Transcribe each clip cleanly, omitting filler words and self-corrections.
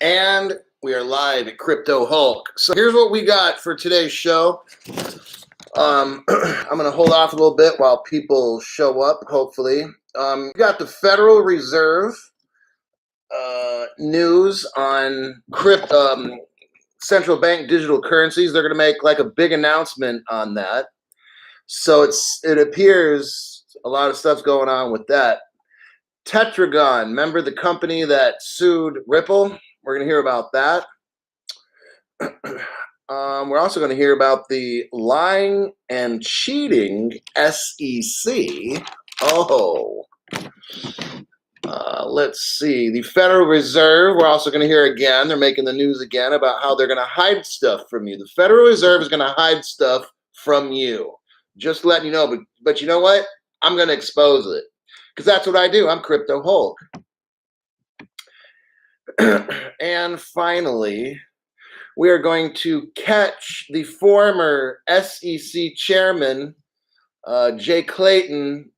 And we are live at Crypto Hulk. So here's what we got for today's show. I'm going to hold off a little bit while people show up, hopefully. We got the Federal Reserve news on central bank digital currencies. They're going to make like a big announcement on that. So it appears a lot of stuff's going on with that. Tetragon, remember the company that sued Ripple? We're going to hear about that. We're also going to hear about the lying and cheating SEC. Let's see. The Federal Reserve, we're also going to hear again. They're making the news again about how they're going to hide stuff from you. The Federal Reserve is going to hide stuff from you. Just letting you know. But you know what? I'm going to expose it. Because that's what I do. I'm Crypto Hulk. And finally, we are going to catch the former SEC chairman, Jay Clayton,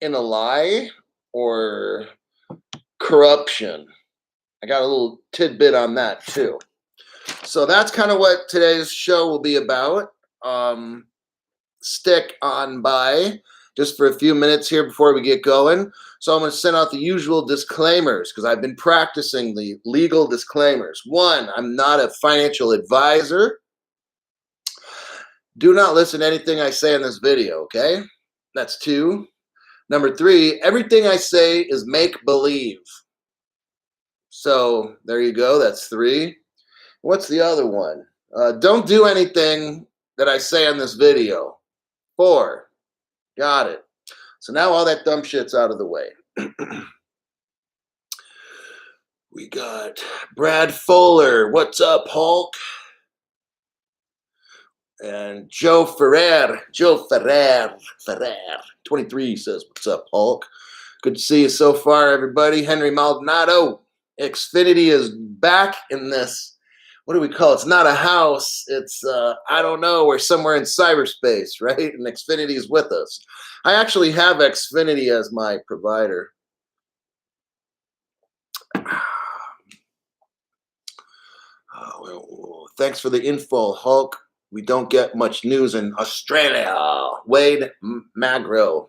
in a lie or corruption. I got a little tidbit on that too. So that's kind of what today's show will be about. Stick on by just for a few minutes here before we get going. So I'm going to send out the usual disclaimers because I've been practicing the legal disclaimers. 1, I'm not a financial advisor. Do not listen to anything I say in this video, okay? That's 2. Number 3, everything I say is make-believe. So there you go. That's 3. What's the other one? Don't do anything that I say in this video. 4. Got it. So now all that dumb shit's out of the way. We got Brad Fuller. What's up, Hulk? And Joe Ferrer. 23 says, what's up, Hulk? Good to see you so far, everybody. Henry Maldonado. Xfinity is back in this. What do we call it? It's not a house. It's, I don't know. We're somewhere in cyberspace, right? And Xfinity is with us. I actually have Xfinity as my provider. Thanks for the info, Hulk. We don't get much news in Australia. Wade Magro.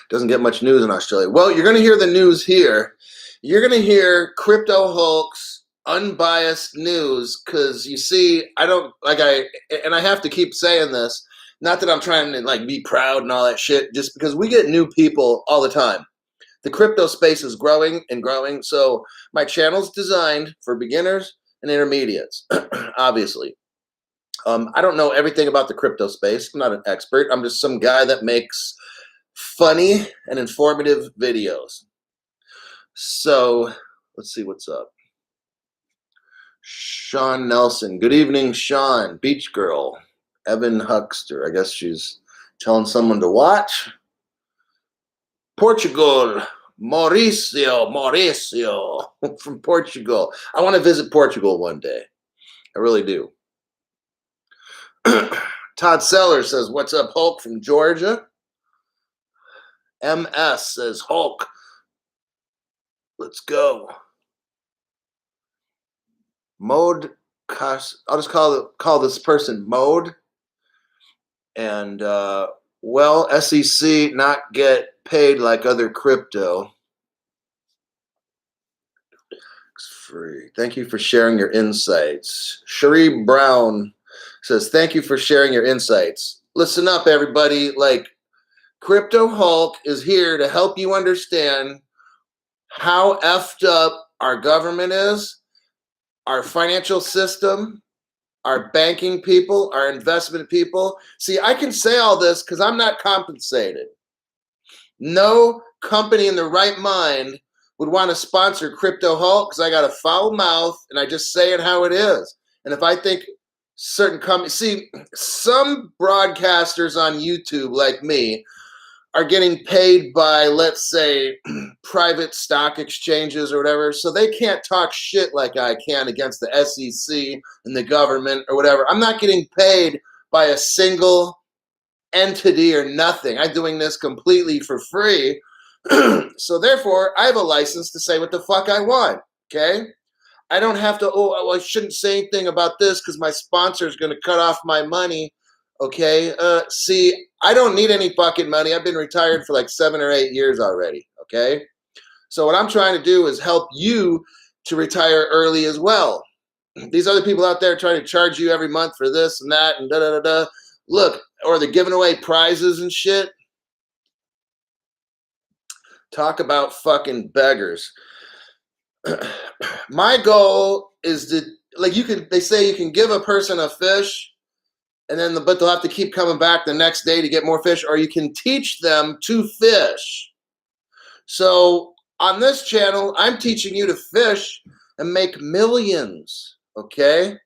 Doesn't get much news in Australia. Well, you're going to hear the news here. You're going to hear Crypto Hulk's unbiased news, because you see, I have to keep saying this, not that I'm trying to like be proud and all that shit, just because we get new people all the time. The crypto space is growing and growing, so my channel's designed for beginners and intermediates, obviously. I don't know everything about the crypto space. I'm not an expert. I'm just some guy that makes funny and informative videos. So let's see what's up. Sean Nelson. Good evening, Sean. Beach Girl. Evan Huckster. I guess she's telling someone to watch. Portugal. Mauricio from Portugal. I want to visit Portugal one day. I really do. Todd Sellers says, what's up, Hulk, from Georgia? MS says, Hulk, let's go. Mode, I'll just call this person Mode. And, well, SEC not get paid like other crypto. It's free. Thank you for sharing your insights. Cherie Brown says, thank you for sharing your insights. Listen up, everybody. Like, Crypto Hulk is here to help you understand how effed up our government is, our financial system, our banking people, our investment people. See, I can say all this because I'm not compensated. No company in their right mind would want to sponsor Crypto Hulk because I got a foul mouth and I just say it how it is. And if I think certain companies, see, some broadcasters on YouTube like me are getting paid by, let's say, private stock exchanges or whatever, so they can't talk shit like I can against the SEC and the government or whatever. I'm not getting paid by a single entity or nothing. I'm doing this completely for free So therefore, I have a license to say what the fuck I want. Okay. I don't have to, oh, well, I shouldn't say anything about this because my sponsor is going to cut off my money. Okay. See, I don't need any fucking money. I've been retired for like 7 or 8 years already. Okay. So what I'm trying to do is help you to retire early as well. These other people out there trying to charge you every month for this and that and da da da da. Look, or they're giving away prizes and shit. Talk about fucking beggars. My goal is to, like, they say you can give a person a fish and then but they'll have to keep coming back the next day to get more fish, or you can teach them to fish. So on this channel, I'm teaching you to fish and make millions. Okay.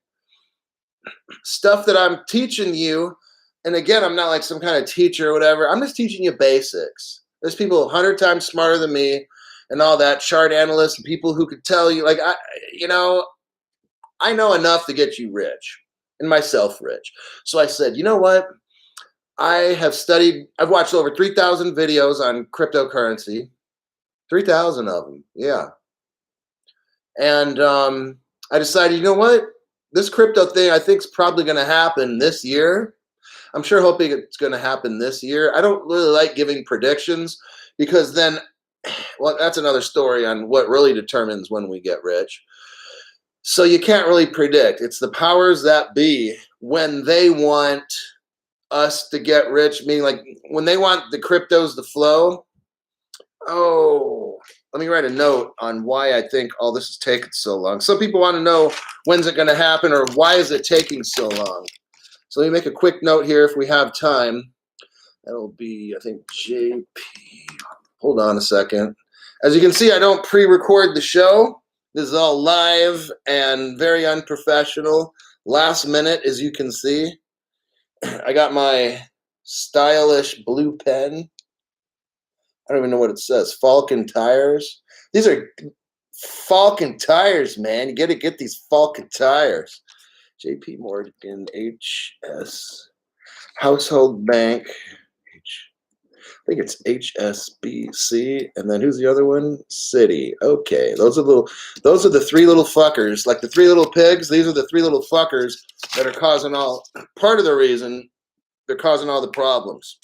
Stuff that I'm teaching you. And again, I'm not like some kind of teacher or whatever. I'm just teaching you basics. There's people 100 times smarter than me and all that, chart analysts and people who could tell you, like, I know enough to get you rich and myself rich. So I said, you know what? I've watched over 3,000 videos on cryptocurrency, 3,000 of them. Yeah. And I decided, you know what? This crypto thing I think is probably going to happen this year. I'm sure hoping it's going to happen this year. I don't really like giving predictions because then, well, that's another story on what really determines when we get rich. So you can't really predict. It's the powers that be when they want us to get rich, meaning like when they want the cryptos to flow. Oh, let me write a note on why I think all this is taking so long. Some people want to know when's it going to happen or why is it taking so long. So let me make a quick note here if we have time. That'll be, I think, JP. Hold on a second. As you can see, I don't pre-record the show. This is all live and very unprofessional. Last minute, as you can see. I got my stylish blue pen. I don't even know what it says. Falcon tires. These are Falcon tires, man. You got to get these Falcon tires. JP Morgan, HS, Household Bank, I think it's HSBC, and then who's the other one? Citi. Okay, those are the three little fuckers, like the three little pigs. These are the three little fuckers that are causing part of the reason they're causing all the problems.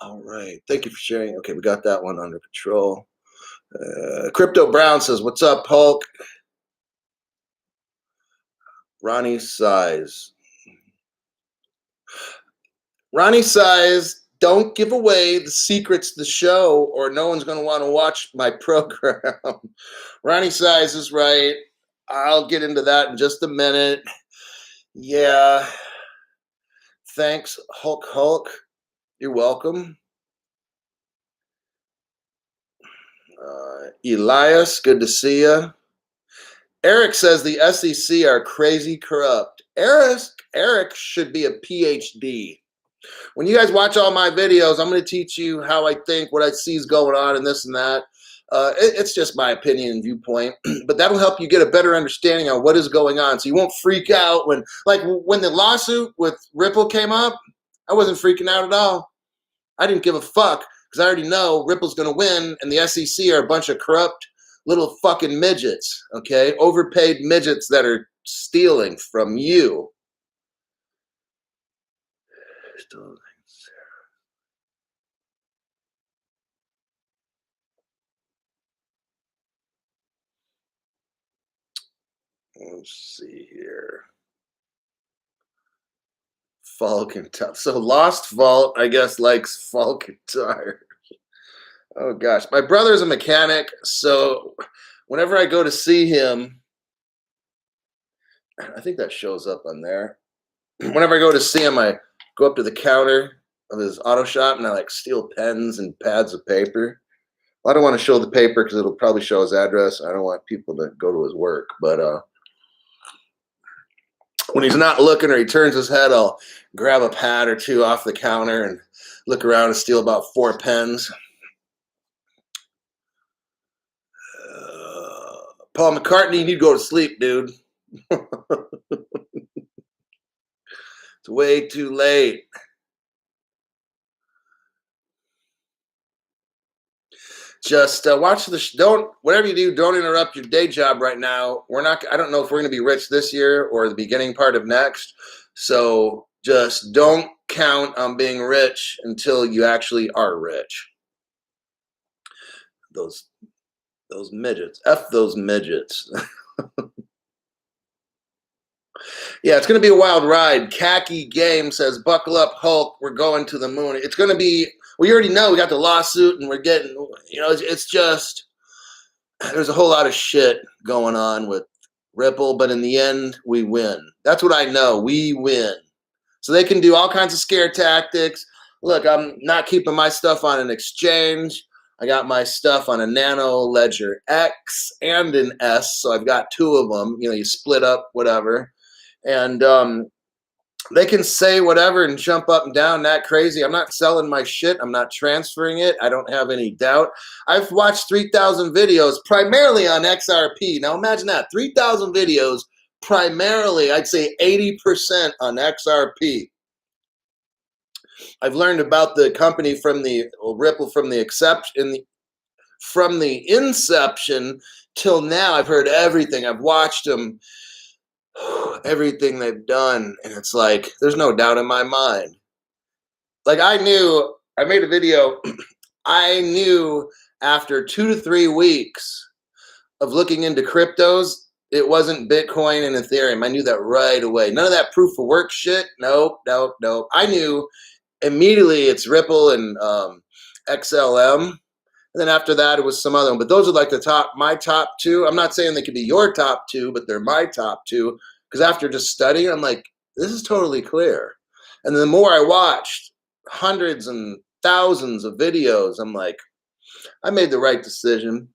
All right, thank you for sharing. Okay, we got that one under control. Crypto Brown says, "What's up, Hulk?" Ronnie Size. Ronnie Size, don't give away the secrets to the show or no one's going to want to watch my program. Ronnie Size is right. I'll get into that in just a minute. Yeah. Thanks, Hulk. You're welcome. Elias, good to see you. Eric says the SEC are crazy corrupt. Eric should be a PhD. When you guys watch all my videos, I'm going to teach you how I think, what I see is going on, and this and that. It's just my opinion and viewpoint, but that'll help you get a better understanding on what is going on, so you won't freak out when the lawsuit with Ripple came up. I wasn't freaking out at all. I didn't give a fuck because I already know Ripple's going to win, and the SEC are a bunch of corrupt little fucking midgets, okay? Overpaid midgets that are stealing from you. Let's see here. Falcon tire. So Lost Vault, I guess, likes Falcon tires. Oh gosh, my brother's a mechanic, so whenever I go to see him, I think that shows up on there. Whenever I go to see him, I go up to the counter of his auto shop and I like steal pens and pads of paper. Well, I don't want to show the paper because it'll probably show his address. I don't want people to go to his work, but when he's not looking or he turns his head, I'll grab a pad or two off the counter and look around and steal about 4 pens. Paul McCartney, you need to go to sleep, dude. It's way too late. Just watch the don't whatever you do, don't interrupt your day job right now. I don't know if we're going to be rich this year or the beginning part of next. So just don't count on being rich until you actually are rich. Those midgets. F those midgets. Yeah, it's going to be a wild ride. Khaki Game says, buckle up, Hulk. We're going to the moon. It's going to be, we already know we got the lawsuit and we're getting, it's just, there's a whole lot of shit going on with Ripple, but in the end, we win. That's what I know. We win. So they can do all kinds of scare tactics. Look, I'm not keeping my stuff on an exchange. I got my stuff on a Nano Ledger X and an S, so I've got two of them. You split up, whatever. And they can say whatever and jump up and down that crazy. I'm not selling my shit. I'm not transferring it. I don't have any doubt. I've watched 3,000 videos primarily on XRP. Now imagine that, 3,000 videos primarily, I'd say 80% on XRP. I've learned about the company from the Ripple from the inception till now. I've heard everything. I've watched them. Everything they've done, and it's like there's no doubt in my mind. Like I made a video. I knew after 2 to 3 weeks of looking into cryptos, it wasn't Bitcoin and Ethereum. I knew that right away. None of that proof of work shit. Nope. I knew immediately it's Ripple and XLM. And then after that, it was some other one. But those are like my top two. I'm not saying they could be your top two, but they're my top two. Because after just studying, I'm like, this is totally clear. And the more I watched hundreds and thousands of videos, I'm like, I made the right decision.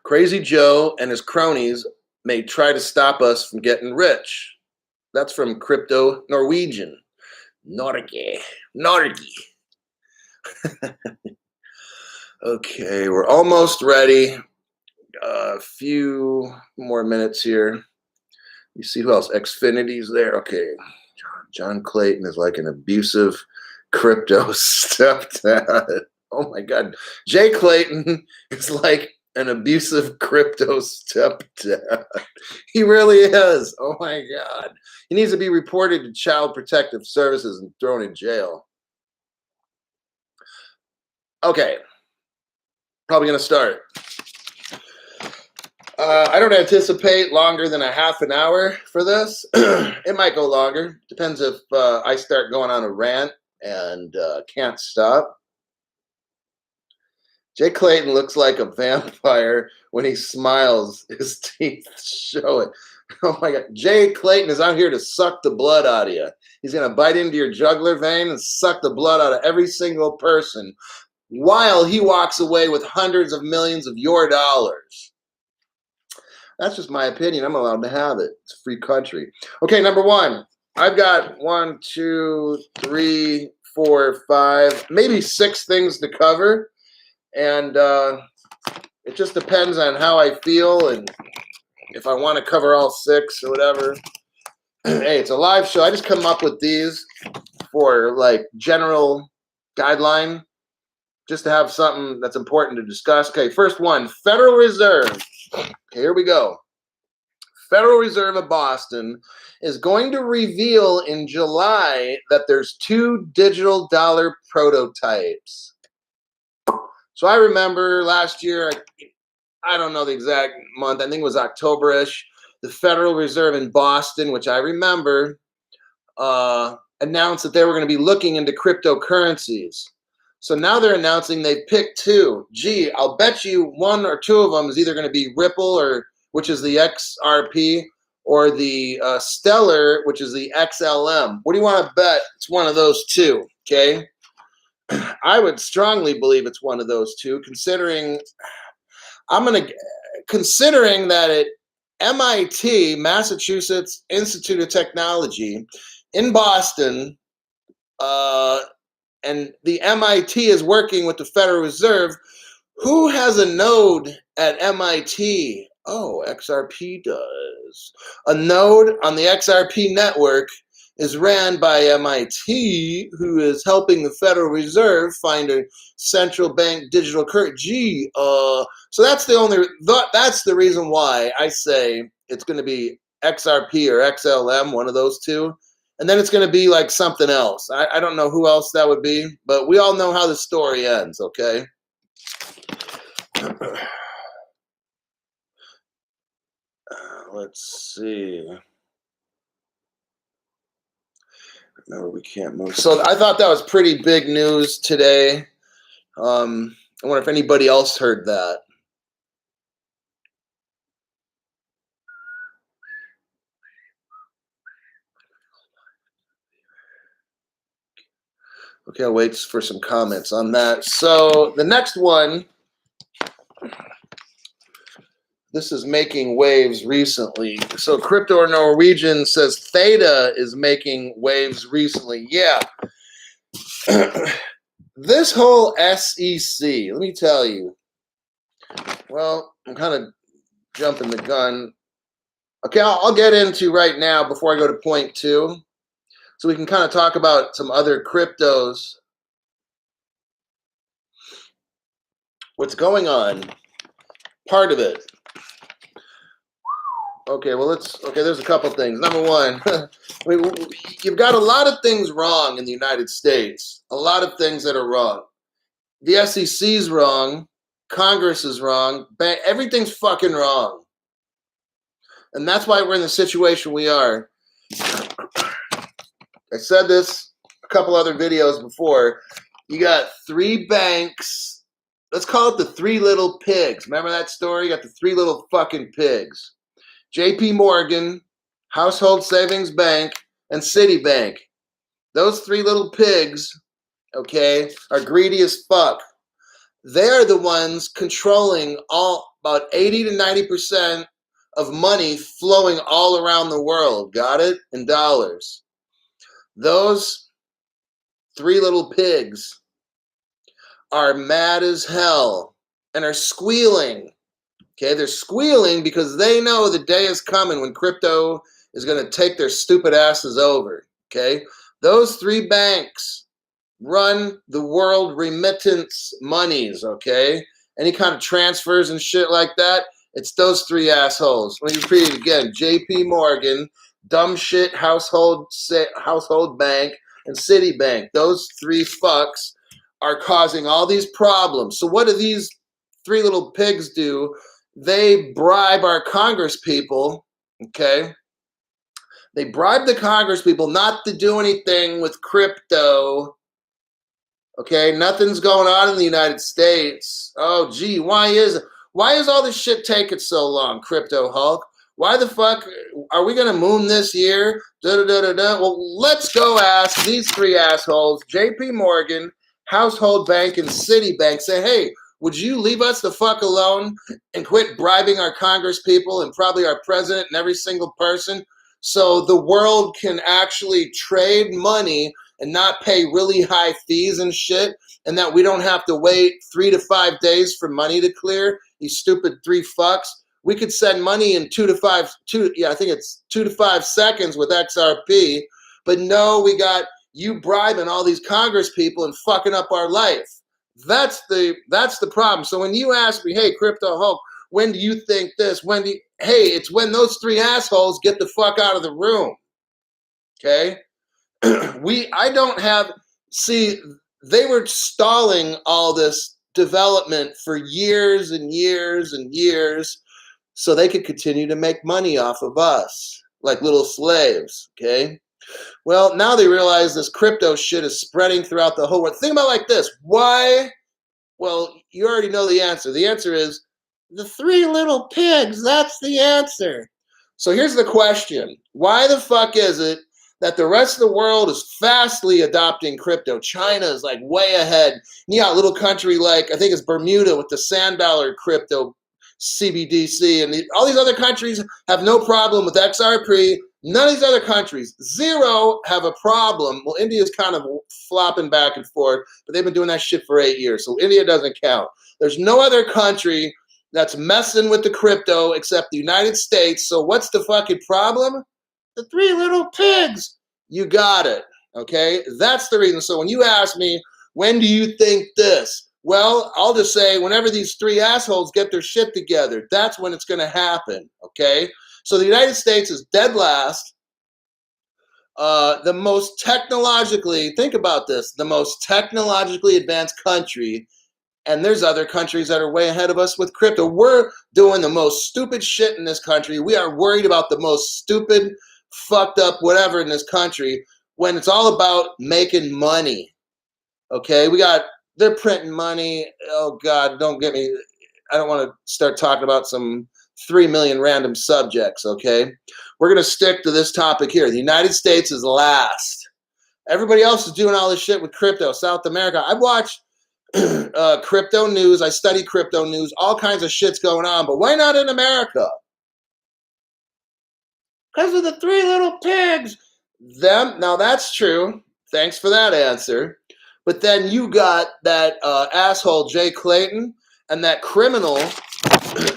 Crazy Joe and his cronies may try to stop us from getting rich. That's from Crypto Norwegian. Norge. Okay, we're almost ready. A few more minutes here. You see who else? Xfinity's there. Okay. John Clayton is like an abusive crypto stepdad. Oh my God. Jay Clayton is like an abusive crypto stepdad. He really is. Oh my God. He needs to be reported to Child Protective Services and thrown in jail. Okay. Probably going to start. I don't anticipate longer than a half an hour for this. It might go longer. Depends if I start going on a rant and can't stop. Jay Clayton looks like a vampire when he smiles. His teeth show it. Oh my God. Jay Clayton is out here to suck the blood out of you. He's going to bite into your jugular vein and suck the blood out of every single person while he walks away with hundreds of millions of your dollars. That's just my opinion. I'm allowed to have it. It's a free country. Okay, number one. I've got 1, 2, 3, 4, 5, maybe 6 things to cover. And it just depends on how I feel and if I want to cover all 6 or whatever. Hey, it's a live show. I just come up with these for like general guideline, just to have something that's important to discuss. Okay, first one, Federal Reserve. Okay, here we go. Federal Reserve of Boston is going to reveal in July that there's 2 digital dollar prototypes. So I remember last year, I don't know the exact month, I think it was October-ish, the Federal Reserve in Boston, which I remember, announced that they were going to be looking into cryptocurrencies. So now they're announcing they've picked 2. Gee, I'll bet you 1 or 2 of them is either going to be Ripple, or which is the XRP, or the Stellar, which is the XLM. What do you want to bet? It's one of those 2, okay? I would strongly believe it's one of those 2, considering that at MIT, Massachusetts Institute of Technology, in Boston, and the MIT is working with the Federal Reserve. Who has a node at MIT? Oh, XRP does. A node on the XRP network is ran by MIT, who is helping the Federal Reserve find a central bank digital currency. So that's the reason why I say it's going to be XRP or XLM, one of those two. And then it's going to be like something else. I don't know who else that would be, but we all know how the story ends, okay? Let's see. Remember, we can't move. So I thought that was pretty big news today. I wonder if anybody else heard that. Okay, I'll wait for some comments on that. So the next one, this is making waves recently. So Crypto Norwegian says Theta is making waves recently. Yeah. This whole SEC, let me tell you. Well, I'm kind of jumping the gun. Okay, I'll get into right now before I go to point 2. So we can kind of talk about some other cryptos. What's going on? Part of it. Okay, well, there's a couple things. Number one, you've got a lot of things wrong in the United States. A lot of things that are wrong. The SEC's wrong. Congress is wrong. Everything's fucking wrong. And that's why we're in the situation we are. I said this a couple other videos before. You got 3 banks. Let's call it the 3 little pigs. Remember that story? You got the 3 little fucking pigs. JP Morgan, Household Savings Bank, and Citibank. Those 3 little pigs, okay, are greedy as fuck. They're the ones controlling about 80 to 90% of money flowing all around the world. Got it? In dollars. Those 3 little pigs are mad as hell and are squealing. Okay, they're squealing because they know the day is coming when crypto is going to take their stupid asses over. Okay, those 3 banks run the world remittance monies. Okay, any kind of transfers and shit like that, it's those 3 assholes. Let me repeat it again: JP Morgan, dumb shit household bank, and Citibank. Those 3 fucks are causing all these problems. So what do these 3 little pigs do? They bribe our Congress people, okay? They bribe the Congress people not to do anything with crypto, okay? Nothing's going on in the United States. Oh, gee, why is all this shit taking so long, Crypto Hulk? Why the fuck are we going to moon this year? Well, let's go ask these 3 assholes, JP Morgan, Household Bank, and Citibank, say, hey, would you leave us the fuck alone and quit bribing our Congress people and probably our president and every single person so the world can actually trade money and not pay really high fees and shit, and that we don't have to wait 3 to 5 days for money to clear, you stupid 3 fucks? We could send money in 2 to 5 seconds with XRP, but no, we got you bribing all these Congress people and fucking up our life. That's the problem. So when you ask me, hey, Crypto Hulk, when do you think this? It's when those 3 assholes get the fuck out of the room. Okay? They were stalling all this development for years and years and years so they could continue to make money off of us like little slaves. Okay? Well, now they realize this crypto shit is spreading throughout the whole world. Think about it like this. Why? Well, you already know the answer. The answer is the 3 little pigs. That's the answer. So here's the question. Why the fuck is it that the rest of the world is fastly adopting crypto? China is like way ahead. You got a little country like, I think it's Bermuda with the sand dollar crypto CBDC, and all these other countries have no problem with XRP. None of these other countries, 0, have a problem. Well, India's kind of flopping back and forth, but they've been doing that shit for 8 years, so India doesn't count. There's no other country that's messing with the crypto except the United States. So what's the fucking problem? The 3 little pigs. You got it. Okay, that's the reason. So when you ask me, when do you think this? Well, I'll just say whenever these three assholes get their shit together, that's when it's going to happen. Okay, so the United States is dead last. The most technologically, think about this, the most technologically advanced country, and there's other countries that are way ahead of us with crypto. We're doing the most stupid shit in this country. We are worried about the most stupid, fucked up whatever in this country when it's all about making money. Okay, they're printing money. Oh God, don't get me, I don't want to start talking about some 3 million random subjects, okay? We're going to stick to this topic here. The United States is last. Everybody else is doing all this shit with crypto. South America, I watch crypto news. I study crypto news. All kinds of shit's going on, but why not in America? Because of the three little pigs. Now that's true. Thanks for that answer. But then you got that asshole Jay Clayton and that criminal.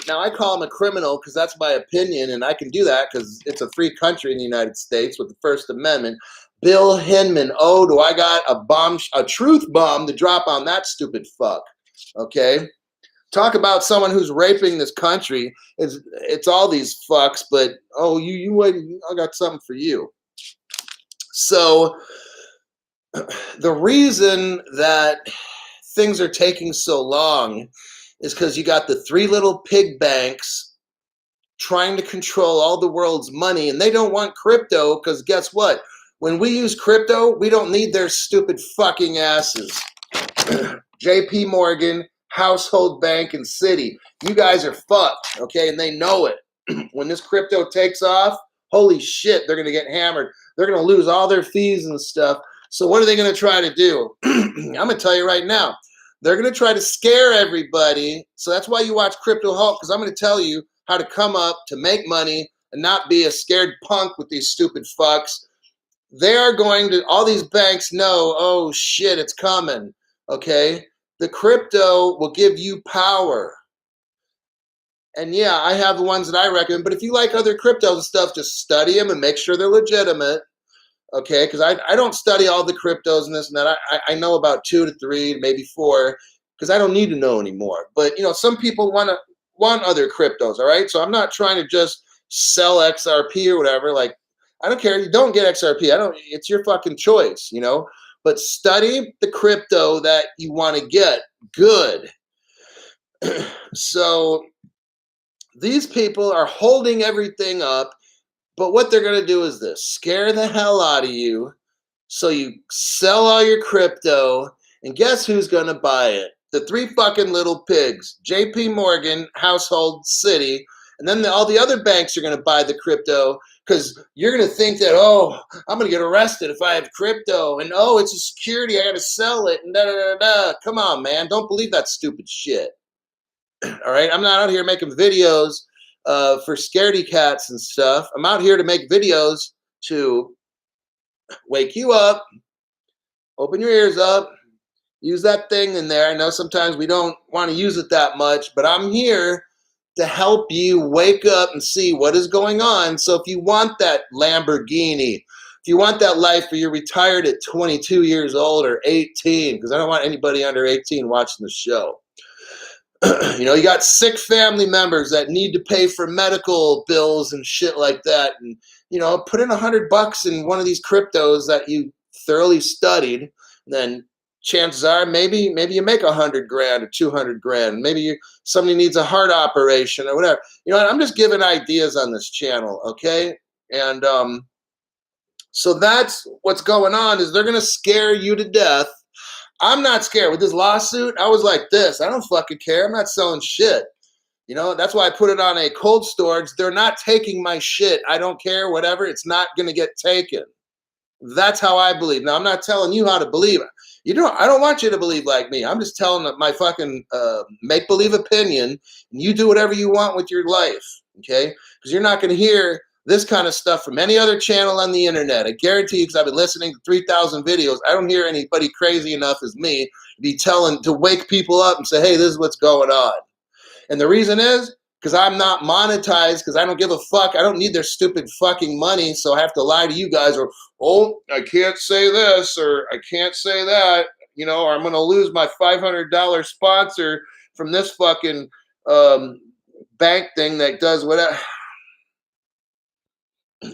Now I call him a criminal because that's my opinion, and I can do that because it's a free country in the United States with the First Amendment. Bill Hinman. Oh, do I got a truth bomb to drop on that stupid fuck? Okay, talk about someone who's raping this country. It's all these fucks, but oh, you wait, I got something for you. So the reason that things are taking so long is because you got the three little pig banks trying to control all the world's money, and they don't want crypto because guess what? When we use crypto, we don't need their stupid fucking asses. JP Morgan, Household Bank, and Citi. You guys are fucked, okay? And they know it. When this crypto takes off, holy shit, they're going to get hammered. They're going to lose all their fees and stuff. So what are they going to try to do? I'm going to tell you right now. They're going to try to scare everybody. So that's why you watch Crypto Hulk, because I'm going to tell you how to come up to make money and not be a scared punk with these stupid fucks. They are going to, all these banks know, oh shit, it's coming, okay? The crypto will give you power. And yeah, I have the ones that I recommend, but if you like other cryptos and stuff, just study them and make sure they're legitimate, okay? Because I don't study all the cryptos and this and that. I know about 2 to 3, maybe 4, because I don't need to know anymore. But, you know, some people want other cryptos, all right? So I'm not trying to just sell XRP or whatever. Like, I don't care. You don't get XRP. It's your fucking choice, you know? But study the crypto that you want to get good. So these people are holding everything up, but what they're going to do is this: scare the hell out of you so you sell all your crypto, and guess who's going to buy it? The three fucking little pigs: JP Morgan, Household, Citi, and then all the other banks are going to buy the crypto because you're going to think that, oh, I'm going to get arrested if I have crypto, and oh, it's a security, I got to sell it, and da-da-da-da. Come on, man. Don't believe that stupid shit. All right? I'm not out here making videos for scaredy cats and stuff. I'm out here to make videos to wake you up, open your ears up, use that thing in there. I know sometimes we don't want to use it that much, but I'm here to help you wake up and see what is going on. So if you want that Lamborghini, if you want that life where you're retired at 22 years old or 18, because I don't want anybody under 18 watching the show. You know, you got sick family members that need to pay for medical bills and shit like that. And, you know, put in $100 in one of these cryptos that you thoroughly studied, then chances are maybe you make $100 grand or $200 grand. Maybe somebody needs a heart operation or whatever. You know, I'm just giving ideas on this channel, okay? And so that's what's going on, is they're going to scare you to death. I'm not scared. With this lawsuit, I was like this. I don't fucking care. I'm not selling shit. You know, that's why I put it on a cold storage. They're not taking my shit. I don't care, whatever. It's not going to get taken. That's how I believe. Now, I'm not telling you how to believe. I don't want you to believe like me. I'm just telling my fucking make-believe opinion, and you do whatever you want with your life, okay? Because you're not going to hear this kind of stuff from any other channel on the internet. I guarantee you, because I've been listening to 3,000 videos, I don't hear anybody crazy enough as me to wake people up and say, hey, this is what's going on. And the reason is because I'm not monetized, because I don't give a fuck. I don't need their stupid fucking money, so I have to lie to you guys, or, oh, I can't say this, or I can't say that, you know, or I'm going to lose my $500 sponsor from this fucking bank thing that does whatever.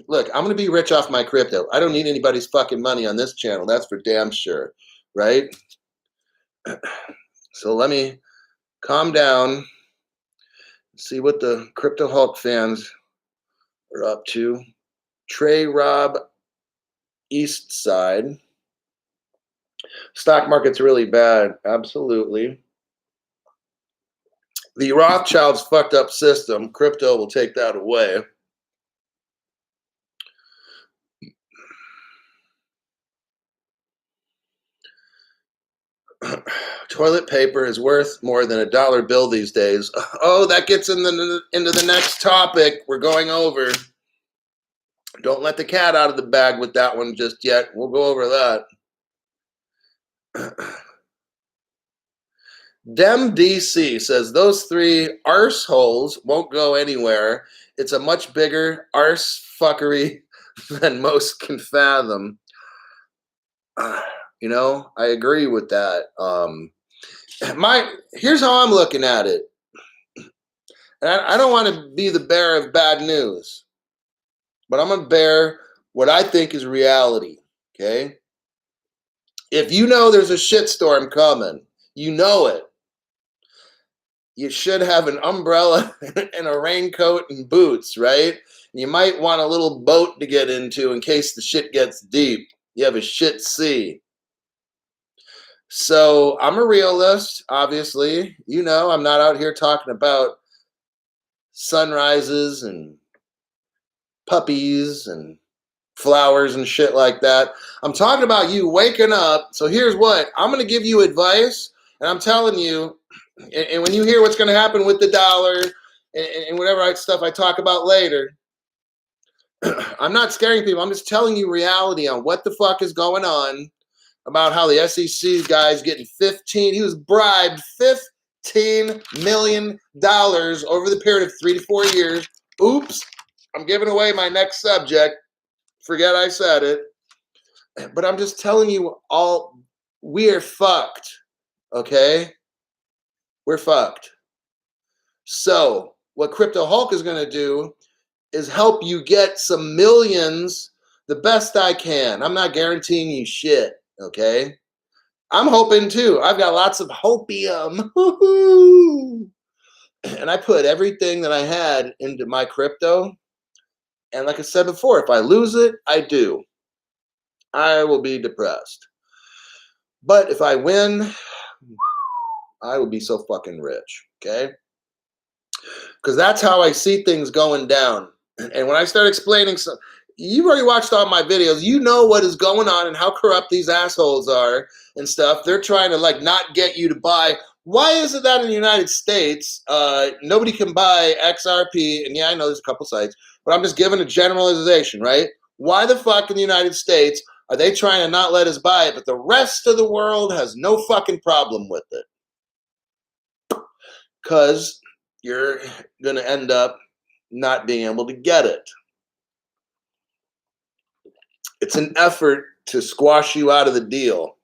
Look, I'm going to be rich off my crypto. I don't need anybody's fucking money on this channel. That's for damn sure, right? So let me calm down, see what the Crypto Hulk fans are up to. Trey Rob East Side. Stock market's really bad. Absolutely. The Rothschilds fucked up system. Crypto will take that away. Toilet paper is worth more than $1 bill these days. Oh, that gets into the next topic we're going over. Don't let the cat out of the bag with that one just yet. We'll go over that. Dem DC says those three arseholes won't go anywhere. It's a much bigger arse fuckery than most can fathom. You know, I agree with that. Here's how I'm looking at it. And I don't want to be the bearer of bad news, but I'm going to bear what I think is reality, okay? If you know there's a shitstorm coming, you know it. You should have an umbrella and a raincoat and boots, right? And you might want a little boat to get into in case the shit gets deep. You have a shit sea. So I'm a realist, obviously. You know, I'm not out here talking about sunrises and puppies and flowers and shit like that. I'm talking about you waking up. So here's what. I'm going to give you advice, and I'm telling you, and when you hear what's going to happen with the dollar and whatever stuff I talk about later, I'm not scaring people. I'm just telling you reality on what the fuck is going on, about how the SEC guy's getting he was bribed $15 million over the period of 3 to 4 years. Oops, I'm giving away my next subject. Forget I said it. But I'm just telling you all, we are fucked, okay? We're fucked. So what Crypto Hulk is going to do is help you get some millions the best I can. I'm not guaranteeing you shit, okay? I'm hoping too. I've got lots of hopium. And I put everything that I had into my crypto. And like I said before, if I lose it, I do. I will be depressed. But if I win, I will be so fucking rich, okay? Because that's how I see things going down. And when I start explaining, you've already watched all my videos. You know what is going on and how corrupt these assholes are and stuff. They're trying to like not get you to buy. Why is it that in the United States, nobody can buy XRP? And yeah, I know there's a couple sites, but I'm just giving a generalization, right? Why the fuck in the United States are they trying to not let us buy it, but the rest of the world has no fucking problem with it? Because you're going to end up not being able to get it. It's an effort to squash you out of the deal.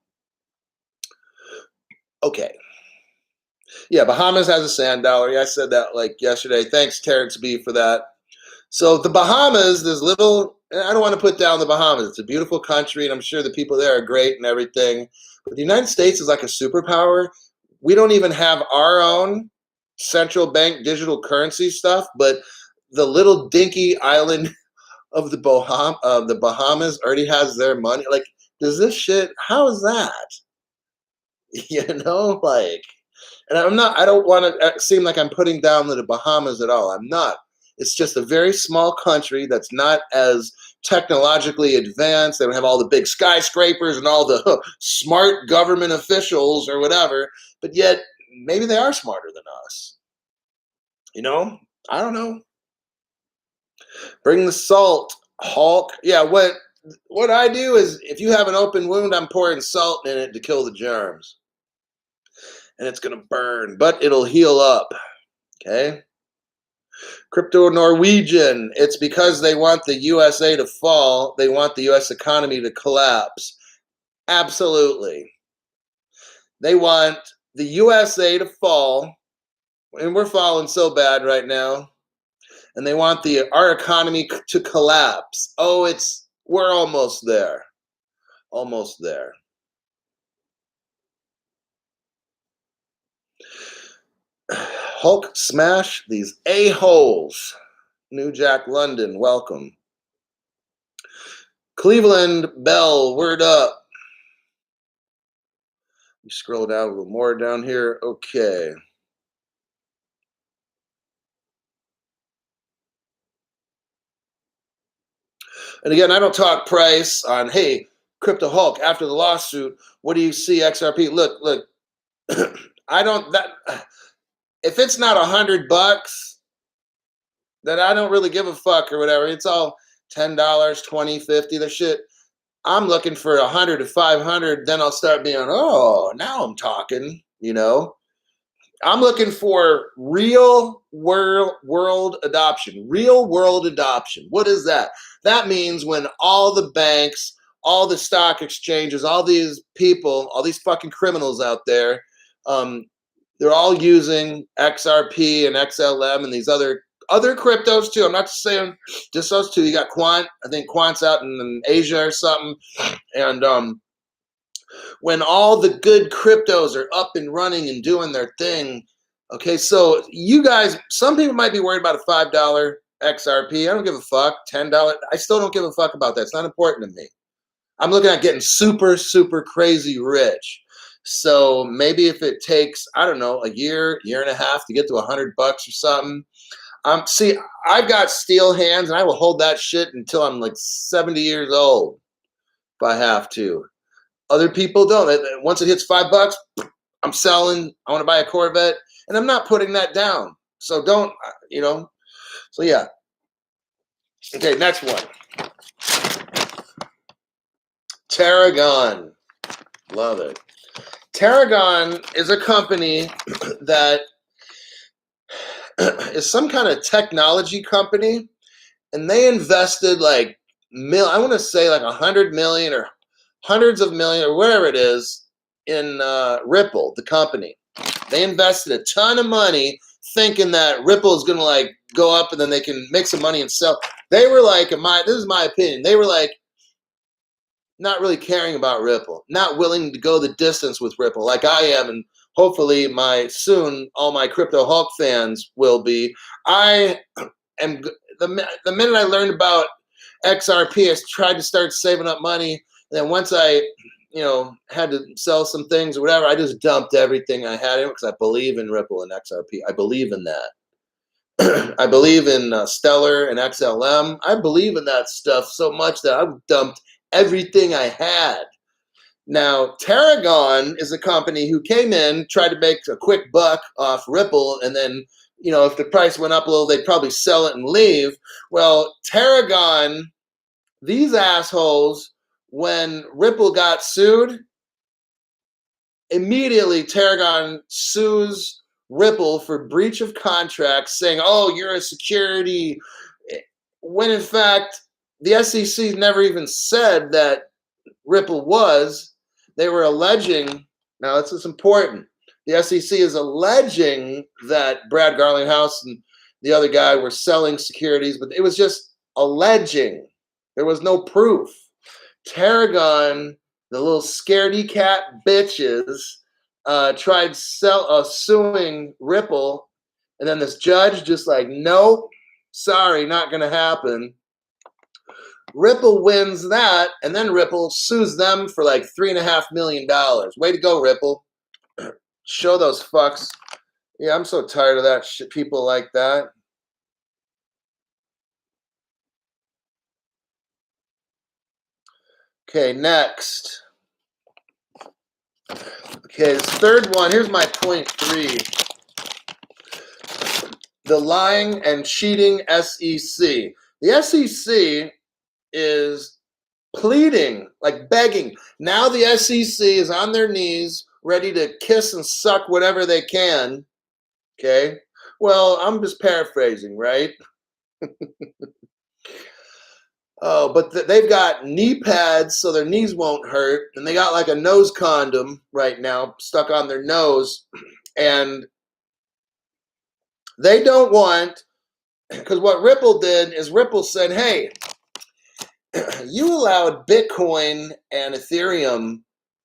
Okay. Yeah, Bahamas has a sand dollar. Yeah, I said that like yesterday. Thanks, Terrence B, for that. So the Bahamas, this little, I don't want to put down the Bahamas. It's a beautiful country, and I'm sure the people there are great and everything. But the United States is like a superpower. We don't even have our own central bank digital currency stuff, but the little dinky island of the Bahamas already has their money. Like, does this shit, how is that? You know, like, and I don't want to seem like I'm putting down the Bahamas at all. I'm not. It's just a very small country that's not as technologically advanced. They don't have all the big skyscrapers and all the smart government officials or whatever, but yet maybe they are smarter than us. You know, I don't know. Bring the salt, Hulk. Yeah, what I do is if you have an open wound, I'm pouring salt in it to kill the germs. And it's going to burn, but it'll heal up. Okay? Crypto Norwegian, it's because they want the USA to fall. They want the US economy to collapse. Absolutely. They want the USA to fall, and we're falling so bad right now. And they want our economy to collapse. Oh, we're almost there. Almost there. Hulk smash these a-holes. New Jack London, welcome. Cleveland Bell, word up. You scroll down a little more down here. Okay. And again, I don't talk price on, hey, Crypto Hulk, after the lawsuit, what do you see XRP? Look, I don't, if it's not $100, then I don't really give a fuck or whatever. It's all $10, $20, $50, the shit. I'm looking for 100 to 500. Then I'll start being, oh, now I'm talking, I'm looking for real world adoption. Real world adoption. What is that? That means when all the banks, all the stock exchanges, all these people, all these fucking criminals out there, they're all using XRP and XLM and these other cryptos too. I'm not saying just those two. You got Quant. I think Quant's out in Asia or something. And when all the good cryptos are up and running and doing their thing, okay, so you guys, some people might be worried about a $5 XRP. I don't give a fuck. $10. I still don't give a fuck about that. It's not important to me. I'm looking at getting super, super crazy rich. So maybe if it takes, I don't know, a year and a half to get to $100 or something. See, I've got steel hands and I will hold that shit until I'm like 70 years old if I have to. Other people don't. Once it hits $5, I'm selling. I want to buy a Corvette, and I'm not putting that down. So don't, So yeah. Okay, next one. Tetragon. Love it. Tetragon is a company that is some kind of technology company, and they invested I want to say like 100 million or hundreds of million or whatever it is in Ripple, the company. They invested a ton of money thinking that Ripple is going to go up and then they can make some money and sell. They were this is my opinion, they were not really caring about Ripple, not willing to go the distance with Ripple like I am, and hopefully all my Crypto Hulk fans will be. I am, the minute I learned about XRP, I tried to start saving up money. And then once I, had to sell some things or whatever, I just dumped everything I had in because I believe in Ripple and XRP. I believe in that. I believe in Stellar and XLM. I believe in that stuff so much that I dumped everything I had. Now, Tetragon is a company who came in, tried to make a quick buck off Ripple, and then, if the price went up a little, they'd probably sell it and leave. Well, Tetragon, these assholes, when Ripple got sued, immediately Tetragon sues Ripple for breach of contract, saying, oh, you're a security, when in fact, the SEC never even said that Ripple was. They were alleging, now this is important, the SEC is alleging that Brad Garlinghouse and the other guy were selling securities, but it was just alleging. There was no proof. Tetragon, the little scaredy cat bitches, tried suing Ripple, and then this judge just nope, sorry, not going to happen. Ripple wins that, and then Ripple sues them for $3.5 million. Way to go, Ripple. Show those fucks. Yeah, I'm so tired of that shit. People like that. Okay, next. Okay, this third one. Here's my point 3. The lying and cheating SEC. The SEC is pleading, begging. Now the SEC is on their knees, ready to kiss and suck whatever they can, okay? Well, I'm just paraphrasing, right? Oh, but they've got knee pads so their knees won't hurt, and they got like a nose condom right now stuck on their nose, and they don't want, because what Ripple did is Ripple said, hey, you allowed Bitcoin and Ethereum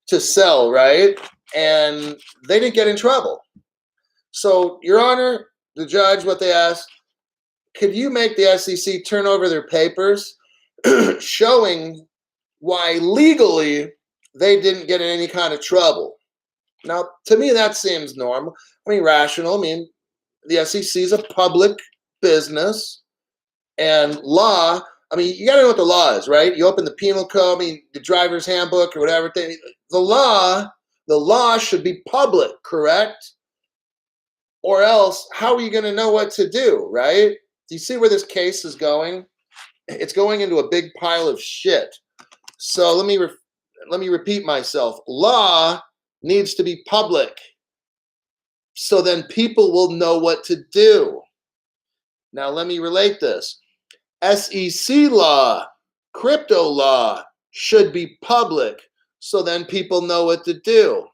to sell, right? And they didn't get in trouble. So, Your Honor, the judge, what they asked, could you make the SEC turn over their papers showing why legally they didn't get in any kind of trouble? Now, to me, that seems normal. I mean, rational. I mean, the SEC is a public business, and law. I mean, you got to know what the law is, right? You open the penal code, I mean, the driver's handbook or whatever thing. The law should be public, correct? Or else, how are you going to know what to do, right? Do you see where this case is going? It's going into a big pile of shit. So let me repeat myself. Law needs to be public, so then people will know what to do. Now let me relate this. SEC law, crypto law should be public, so then people know what to do.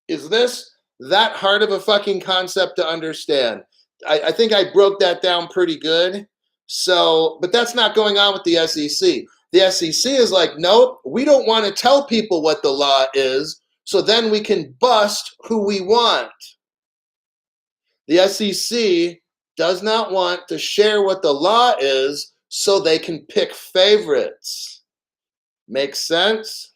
Is this that hard of a fucking concept to understand? I think I broke that down pretty good. So, but that's not going on with the SEC. The SEC is like, nope, we don't want to tell people what the law is, so then we can bust who we want. The SEC does not want to share what the law is so they can pick favorites. Makes sense?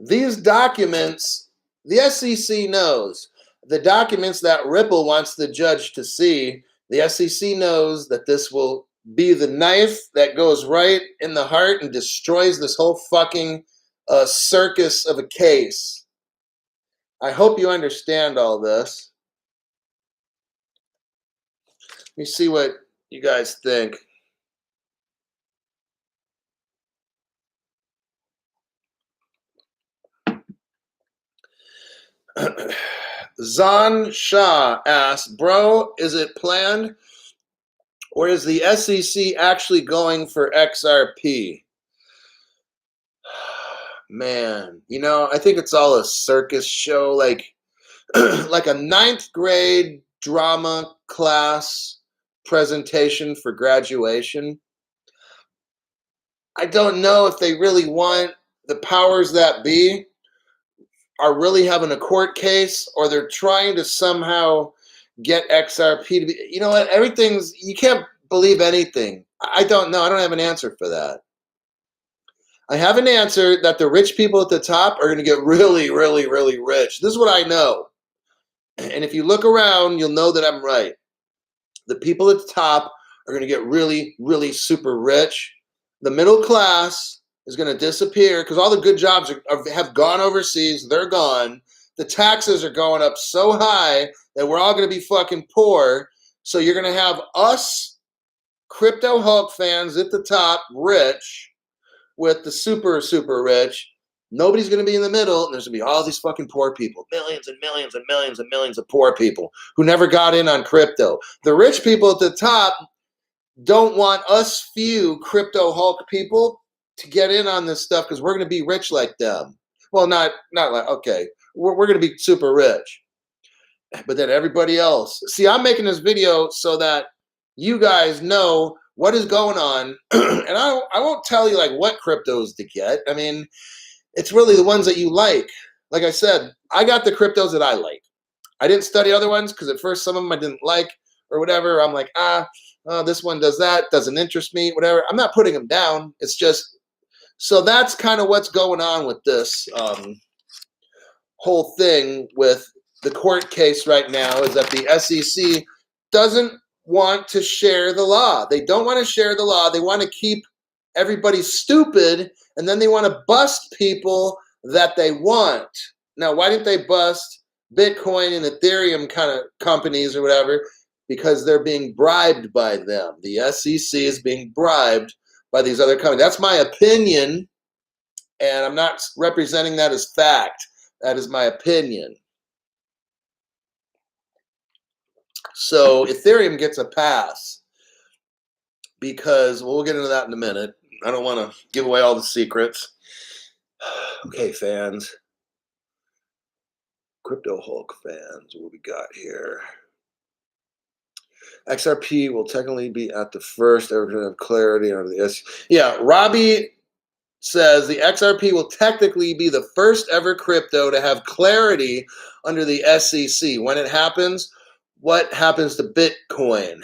These documents, the SEC knows. The documents that Ripple wants the judge to see, the SEC knows that this will be the knife that goes right in the heart and destroys this whole fucking circus of a case. I hope you understand all this. Let me see what you guys think. Zan Shah asks, bro, is it planned or is the SEC actually going for XRP? Man, I think it's all a circus show, like like a 9th grade drama class presentation for graduation. I don't know if they really want the powers that be are really having a court case, or they're trying to somehow get XRP to be, you know what, you can't believe anything. I don't know. I don't have an answer for that. I have an answer that the rich people at the top are going to get really, really, really rich. This is what I know. And if you look around, you'll know that I'm right. The people at the top are going to get really, really super rich. The middle class is going to disappear because all the good jobs have gone overseas. They're gone. The taxes are going up so high that we're all going to be fucking poor. So you're going to have us crypto Hulk fans at the top, rich, with the super, super rich. Nobody's going to be in the middle, and there's going to be all these fucking poor people. Millions and millions and millions and millions of poor people who never got in on crypto. The rich people at the top don't want us few crypto Hulk people to get in on this stuff because we're going to be rich like them. Well, not like, okay, we're going to be super rich. But then everybody else. See, I'm making this video so that you guys know what is going on. And I won't tell you like what cryptos to get. I mean, it's really the ones that you like. Like I said, I got the cryptos that I like. I didn't study other ones because at first some of them I didn't like or whatever. I'm like, this one does that, doesn't interest me, whatever. I'm not putting them down. It's just, so that's kind of what's going on with this whole thing with the court case right now, is that the SEC doesn't want to share the law. They don't want to share the law. They want to keep everybody stupid, and then they want to bust people that they want. Now, why didn't they bust Bitcoin and Ethereum kind of companies or whatever? Because they're being bribed by them. The SEC is being bribed by these other companies. That's my opinion. And I'm not representing that as fact. That is my opinion. So Ethereum gets a pass because, well, we'll get into that in a minute. I don't want to give away all the secrets. Okay, fans. Crypto Hulk fans, what we got here? XRP will technically be at the first ever to have clarity on the S. Yeah, Robbie says the XRP will technically be the first ever crypto to have clarity under the SEC. When it happens, what happens to Bitcoin?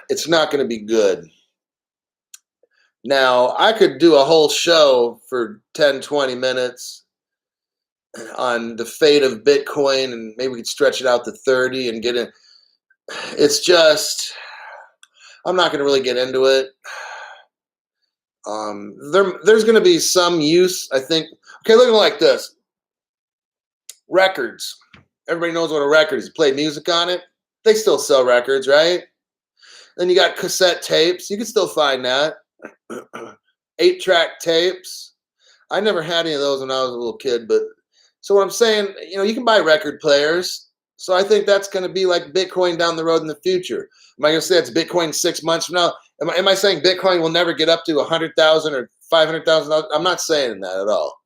It's not going to be good. Now, I could do a whole show for 10, 20 minutes on the fate of Bitcoin, and maybe we could stretch it out to 30 and get it. It's just, I'm not going to really get into it. There's going to be some use, I think. Okay, look at it like this. Records. Everybody knows what a record is. You play music on it. They still sell records, right? Then you got cassette tapes. You can still find that. 8-track tapes. I never had any of those when I was a little kid, but so what I'm saying, you can buy record players. So I think that's going to be like Bitcoin down the road in the future. Am I going to say it's Bitcoin 6 months from now? Am I saying Bitcoin will never get up to 100,000 or 500,000? I'm not saying that at all.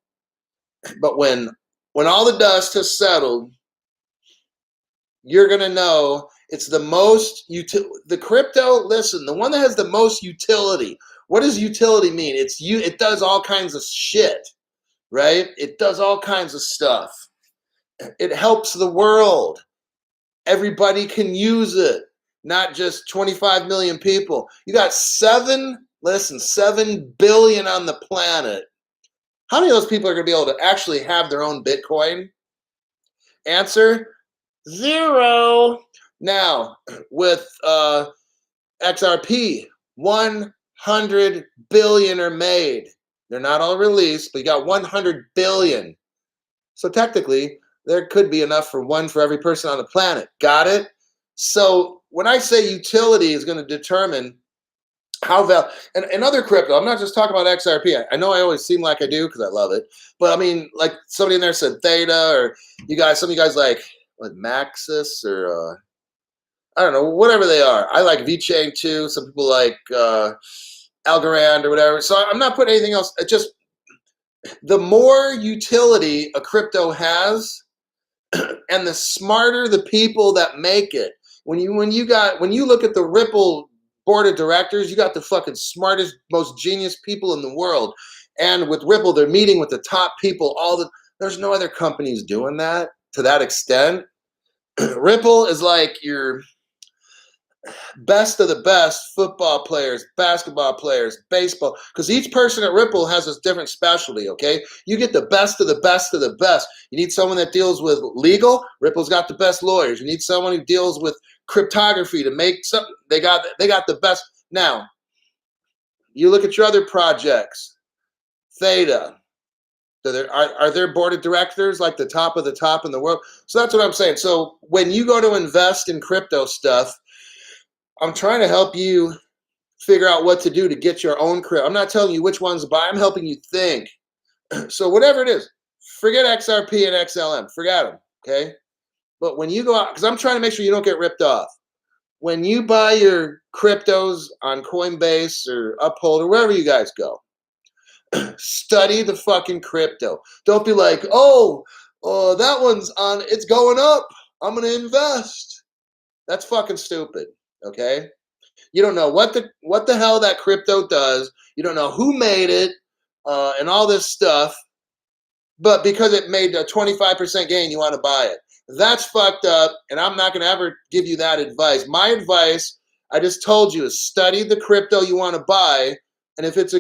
But when all the dust has settled, you're going to know it's the most the crypto. Listen, the one that has the most utility. What does utility mean? It does all kinds of shit, right? It does all kinds of stuff. It helps the world. Everybody can use it, not just 25 million people. You got 7 billion on the planet. How many of those people are going to be able to actually have their own Bitcoin? Answer, 0. Now, with XRP, 100 billion are made. They're not all released, but you got 100 billion. So technically, there could be enough for one for every person on the planet. Got it? So when I say utility is going to determine how and other crypto, I'm not just talking about XRP. I know I always seem like I do because I love it. But I mean, like somebody in there said Theta, or some of you guys like Maxis, or I don't know, whatever they are. I like VeChain too. Some people like Algorand or whatever. So I'm not putting anything else. It just, the more utility a crypto has, and the smarter the people that make it. When you look at the Ripple board of directors, you got the fucking smartest, most genius people in the world. And with Ripple, they're meeting with the top people. There's no other companies doing that to that extent. Ripple is like your best of the best football players, basketball players, baseball, because each person at Ripple has a different specialty, okay? You get the best of the best of the best. You need someone that deals with legal, Ripple's got the best lawyers. You need someone who deals with cryptography to make something, they got the best. Now, you look at your other projects, Theta, are there board of directors like the top of the top in the world? So that's what I'm saying. So when you go to invest in crypto stuff, I'm trying to help you figure out what to do to get your own crypto. I'm not telling you which ones to buy. I'm helping you think. So whatever it is, forget XRP and XLM. Forget them, okay? But when you go out, because I'm trying to make sure you don't get ripped off. When you buy your cryptos on Coinbase or Uphold or wherever you guys go, study the fucking crypto. Don't be like, oh, that one's on, it's going up, I'm going to invest. That's fucking stupid, okay? You don't know what the hell that crypto does. You don't know who made it, and all this stuff. But because it made a 25% gain, you want to buy it. That's fucked up, and I'm not going to ever give you that advice. My advice, I just told you, is study the crypto you want to buy, and if it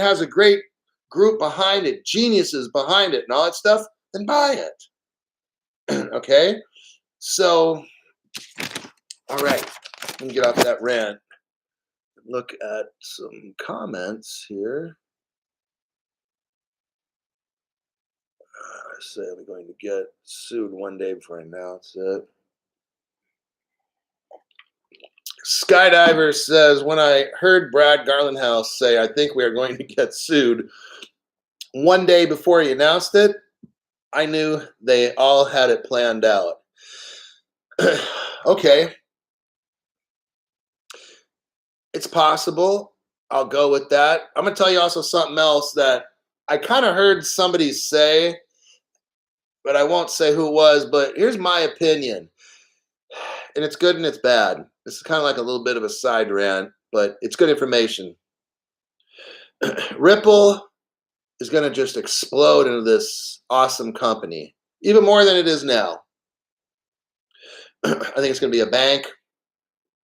has a great group behind it, geniuses behind it, and all that stuff, then buy it. Okay? So, all right. Let me get off that rant. Look at some comments here. I say I'm going to get sued one day before I announce it. Skydiver says, when I heard Brad Garlandhouse say, I think we are going to get sued, one day before he announced it, I knew they all had it planned out. Okay. It's possible. I'll go with that. I'm going to tell you also something else that I kind of heard somebody say, but I won't say who it was. But here's my opinion. And it's good and it's bad. This is kind of like a little bit of a side rant, but it's good information. Ripple is going to just explode into this awesome company, even more than it is now. I think it's going to be a bank.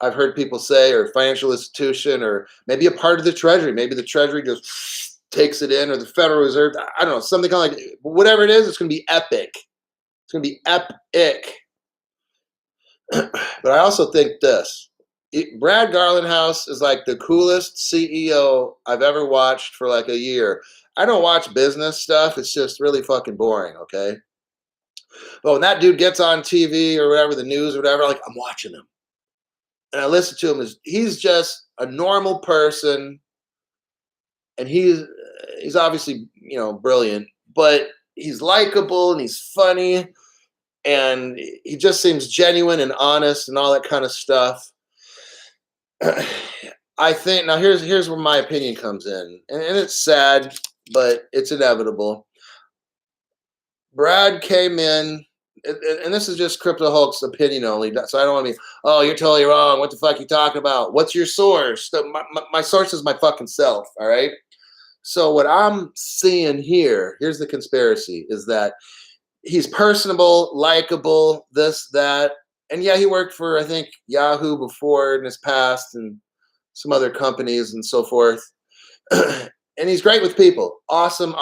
I've heard people say, or financial institution, or maybe a part of the Treasury. Maybe the Treasury just takes it in, or the Federal Reserve. I don't know, something kind of like, whatever it is, it's going to be epic. It's going to be epic. But I also think this. Brad Garlandhouse is like the coolest CEO I've ever watched for like a year. I don't watch business stuff. It's just really fucking boring, okay? But when that dude gets on TV or whatever, the news or whatever, like, I'm watching him. And I listen to him. He's just a normal person. And he's obviously, brilliant. But he's likable and he's funny. And he just seems genuine and honest and all that kind of stuff. I think, now here's where my opinion comes in. And it's sad, but it's inevitable. Brad came in, and this is just Crypto Hulk's opinion only, so I don't want to be, oh, you're totally wrong. What the fuck are you talking about? What's your source? My source is my fucking self, all right? So what I'm seeing here's the conspiracy, is that he's personable, likable, this, that. And yeah, he worked for, I think, Yahoo before in his past and some other companies and so forth. And he's great with people. Awesome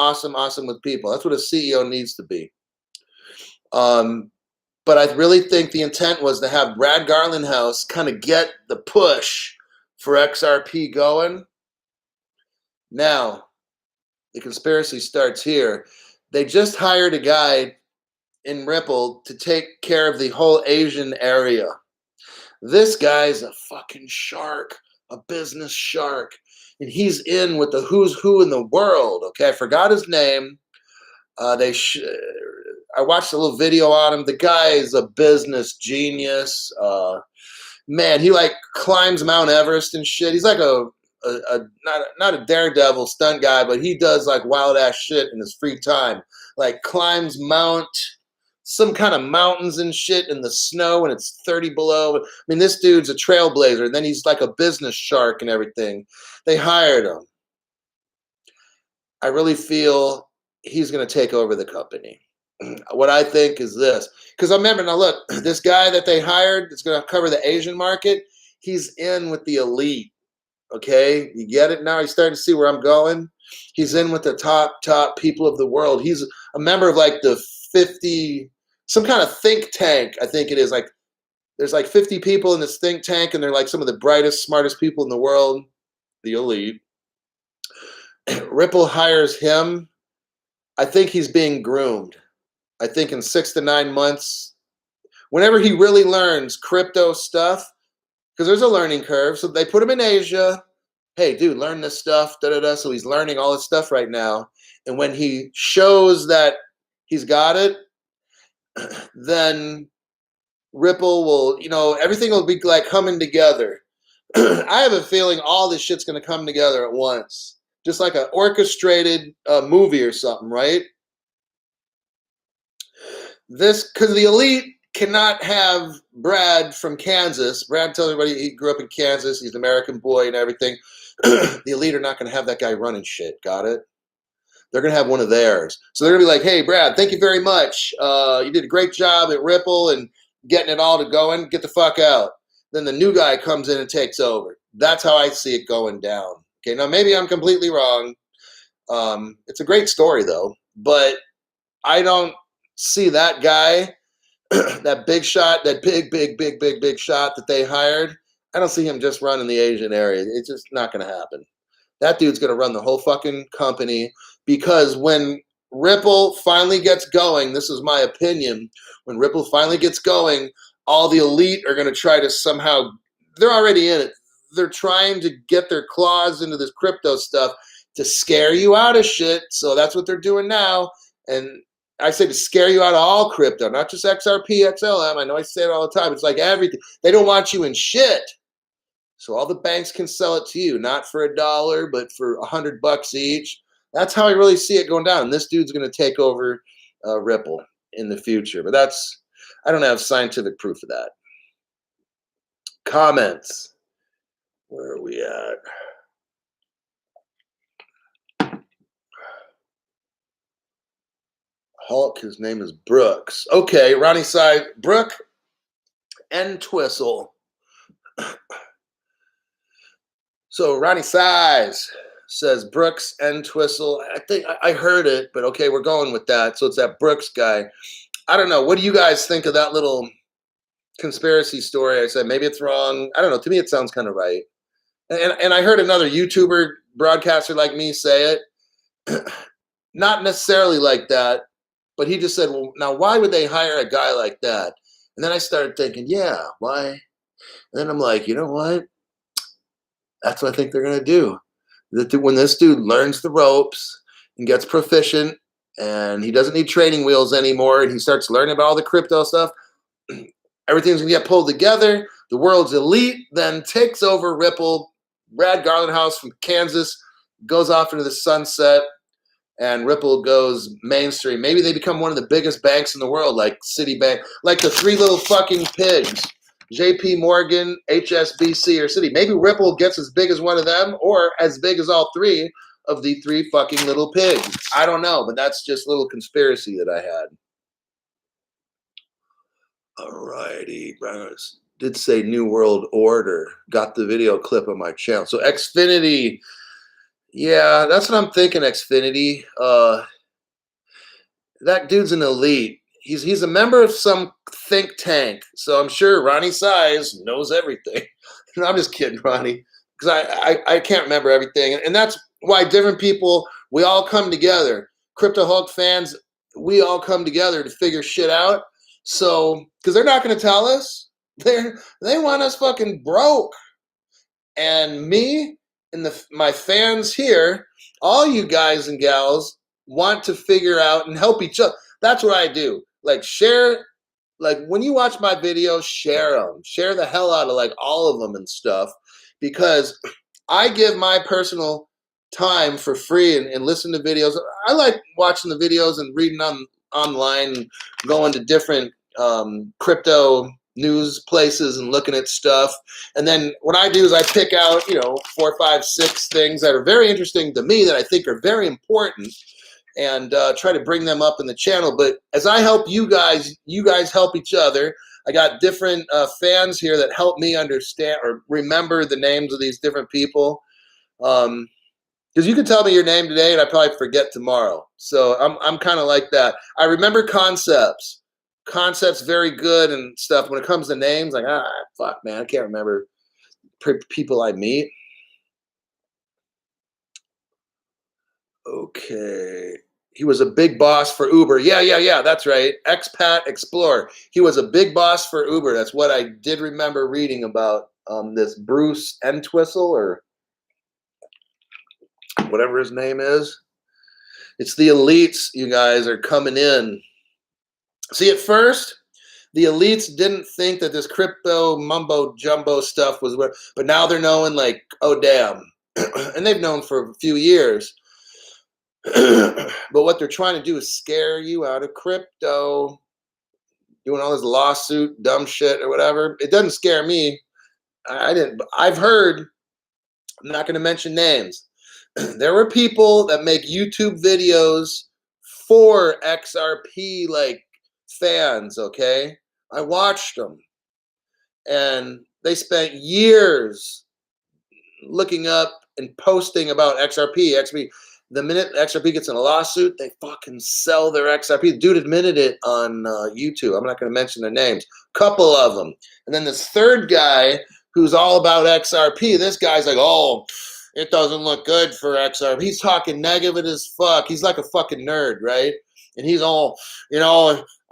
with people. That's what a CEO needs to be. But I really think the intent was to have Brad Garlandhouse kind of get the push for XRP going. Now, the conspiracy starts here. They just hired a guy in Ripple to take care of the whole Asian area. This guy's a fucking shark, a business shark. And he's in with the who's who in the world. Okay, I forgot his name. I watched a little video on him. The guy is a business genius. Man, he like climbs Mount Everest and shit. He's like not a daredevil stunt guy, but he does like wild ass shit in his free time. Like climbs some kind of mountains and shit in the snow when it's 30 below. I mean, this dude's a trailblazer. And then he's like a business shark and everything. They hired him. I really feel he's going to take over the company. What I think is this. Because I remember, now look, this guy that they hired that's going to cover the Asian market, he's in with the elite. Okay? You get it now? You're starting to see where I'm going? He's in with the top people of the world. He's a member of like the 50... some kind of think tank, I think it is. Like, there's like 50 people in this think tank, and they're like some of the brightest, smartest people in the world, the elite. Ripple hires him. I think he's being groomed. I think in 6 to 9 months, whenever he really learns crypto stuff, because there's a learning curve, so they put him in Asia. Hey, dude, learn this stuff, da-da-da. So he's learning all this stuff right now. And when he shows that he's got it, then Ripple will, everything will be like coming together. I have a feeling all this shit's going to come together at once. Just like an orchestrated movie or something, right? Because the elite cannot have Brad from Kansas. Brad tells everybody he grew up in Kansas. He's an American boy and everything. The elite are not going to have that guy running shit. Got it? They're going to have one of theirs. So they're going to be like, hey, Brad, thank you very much. You did a great job at Ripple and getting it all to going. Get the fuck out. Then the new guy comes in and takes over. That's how I see it going down. Okay, now maybe I'm completely wrong. It's a great story, though. But I don't see that guy, that big shot, that big shot that they hired. I don't see him just running the Asian area. It's just not going to happen. That dude's going to run the whole fucking company, because when Ripple finally gets going, this is my opinion, when Ripple finally gets going, all the elite are going to try to somehow they're already in it. They're trying to get their claws into this crypto stuff to scare you out of shit. So that's what they're doing now. And I say to scare you out of all crypto, not just XRP, XLM. I know I say it all the time. It's like everything. They don't want you in shit. So all the banks can sell it to you, not for $1, but for $100 each. That's how I really see it going down. And this dude's going to take over Ripple in the future. But I don't have scientific proof of that. Comments. Where are we at? Hulk, his name is Brooks. Okay, Ronnie Size, Brooke and Twistle. So Ronnie Size says Brooks and Twistle. I think I heard it, but okay, we're going with that. So it's that Brooks guy. I don't know. What do you guys think of that little conspiracy story? I said maybe it's wrong. I don't know. To me, it sounds kind of right. And I heard another YouTuber broadcaster like me say it. Not necessarily like that, but he just said, well, now why would they hire a guy like that? And then I started thinking, yeah, why? And then I'm like, you know what? That's what I think they're going to do. When this dude learns the ropes and gets proficient and he doesn't need training wheels anymore and he starts learning about all the crypto stuff, everything's going to get pulled together. The world's elite then takes over Ripple. Brad Garlandhouse from Kansas goes off into the sunset and Ripple goes mainstream. Maybe they become one of the biggest banks in the world, like Citibank, like the three little fucking pigs. JP Morgan, HSBC, or Citi. Maybe Ripple gets as big as one of them or as big as all three of the three fucking little pigs. I don't know, but that's just a little conspiracy that I had. All righty. Did say New World Order. Got the video clip on my channel. So Xfinity. Yeah, that's what I'm thinking, Xfinity. That dude's an elite. He's a member of some think tank, so I'm sure Ronnie Size knows everything. No, I'm just kidding, Ronnie, because I can't remember everything, and that's why different people, we all come together. Crypto Hulk fans, we all come together to figure shit out. So, because they're not going to tell us, they want us fucking broke, and me and my fans here, all you guys and gals want to figure out and help each other. That's what I do. Like share, like when you watch my videos, share them. Share the hell out of like all of them and stuff, because I give my personal time for free and listen to videos. I like watching the videos and reading online and going to different crypto news places and looking at stuff. And then what I do is I pick out, 4, 5, 6 things that are very interesting to me that I think are very important, and try to bring them up in the channel. But as I help you guys help each other. I got different fans here that help me understand or remember the names of these different people. Because you can tell me your name today and I probably forget tomorrow. So I'm kind of like that. I remember concepts. Concepts very good and stuff. When it comes to names, like, fuck, man, I can't remember people I meet. Okay. He was a big boss for Uber. Yeah, that's right. Expat Explorer. He was a big boss for Uber. That's what I did remember reading about this Bruce Entwistle or whatever his name is. It's the elites, you guys, are coming in. See, at first, the elites didn't think that this crypto mumbo jumbo stuff was what, but now they're knowing like, oh, damn. And they've known for a few years. But what they're trying to do is scare you out of crypto, doing all this lawsuit, dumb shit or whatever. It doesn't scare me. I've heard, I'm not going to mention names. There were people that make YouTube videos for XRP like fans, okay? I watched them. And they spent years looking up and posting about XRP. The minute XRP gets in a lawsuit, they fucking sell their XRP. The dude admitted it on YouTube. I'm not going to mention their names. Couple of them. And then this third guy who's all about XRP, this guy's like, oh, it doesn't look good for XRP. He's talking negative as fuck. He's like a fucking nerd, right? And he's all,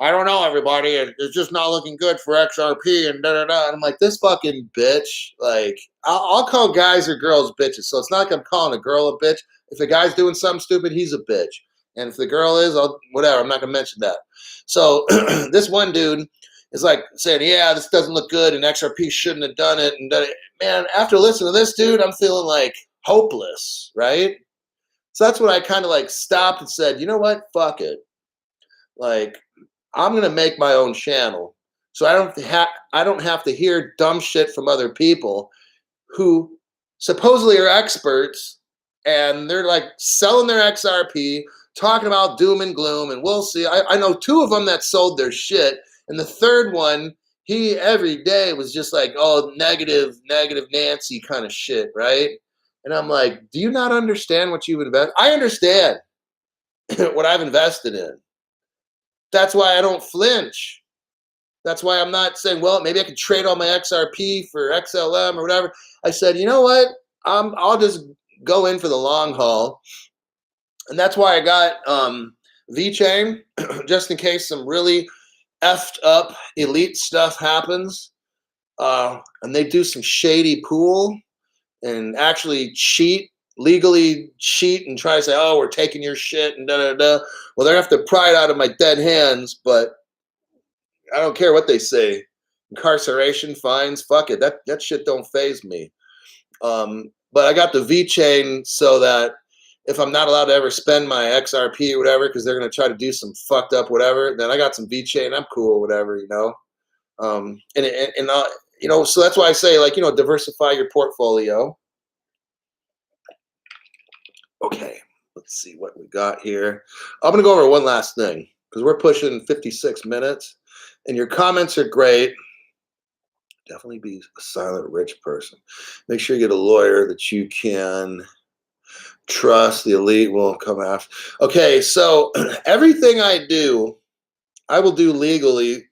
I don't know, everybody. It's just not looking good for XRP and da da da. And I'm like, this fucking bitch. Like, I'll call guys or girls bitches. So it's not like I'm calling a girl a bitch. If a guy's doing something stupid, he's a bitch. And if the girl is, whatever. I'm not gonna mention that. So this one dude is like saying, yeah, this doesn't look good, and XRP shouldn't have done it. And man, after listening to this dude, I'm feeling like hopeless, right? So that's when I kind of like stopped and said, you know what? Fuck it. Like, I'm gonna make my own channel, so I don't have to hear dumb shit from other people who supposedly are experts, and they're like selling their XRP, talking about doom and gloom, and we'll see. I know 2 of them that sold their shit, and the third one, he every day was just like, oh, negative Nancy kind of shit, right? And I'm like, do you not understand what you've invested? I understand what I've invested in. That's why I don't flinch. That's why I'm not saying, well, maybe I could trade all my XRP for XLM or whatever. I said, you know what? I'll just go in for the long haul. And that's why I got VeChain, just in case some really effed up elite stuff happens. And they do some shady pool and actually legally cheat and try to say, oh, we're taking your shit and da-da-da. Well, they're going to have to pry it out of my dead hands, but I don't care what they say. Incarceration, fines, fuck it. That shit don't faze me. But I got the VeChain so that if I'm not allowed to ever spend my XRP or whatever, because they're going to try to do some fucked up whatever, then I got some VeChain. I'm cool, whatever, you know. You know, so that's why I say, like, you know, diversify your portfolio. Okay, let's see what we got here. I'm going to go over one last thing because we're pushing 56 minutes, and your comments are great. Definitely be a silent rich person. Make sure you get a lawyer that you can trust. The elite will come after. Okay, so everything I do, I will do legally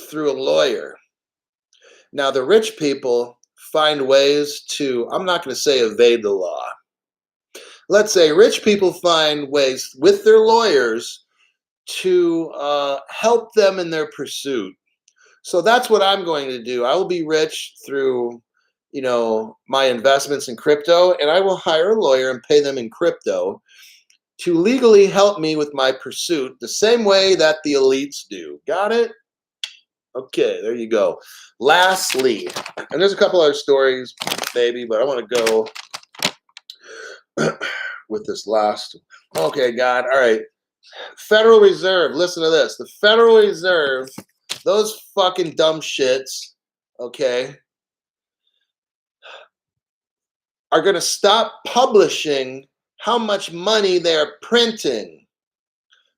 through a lawyer. Now, the rich people find ways to, I'm not going to say evade the law. Let's say rich people find ways with their lawyers to help them in their pursuit. So that's what I'm going to do. I will be rich through, you know, my investments in crypto, and I will hire a lawyer and pay them in crypto to legally help me with my pursuit the same way that the elites do. Got it? Okay, there you go. Lastly, and there's a couple other stories maybe, but I want to go with this last. Okay, God. All right. Federal Reserve. Listen to this. The Federal Reserve, those fucking dumb shits, okay, are going to stop publishing how much money they're printing.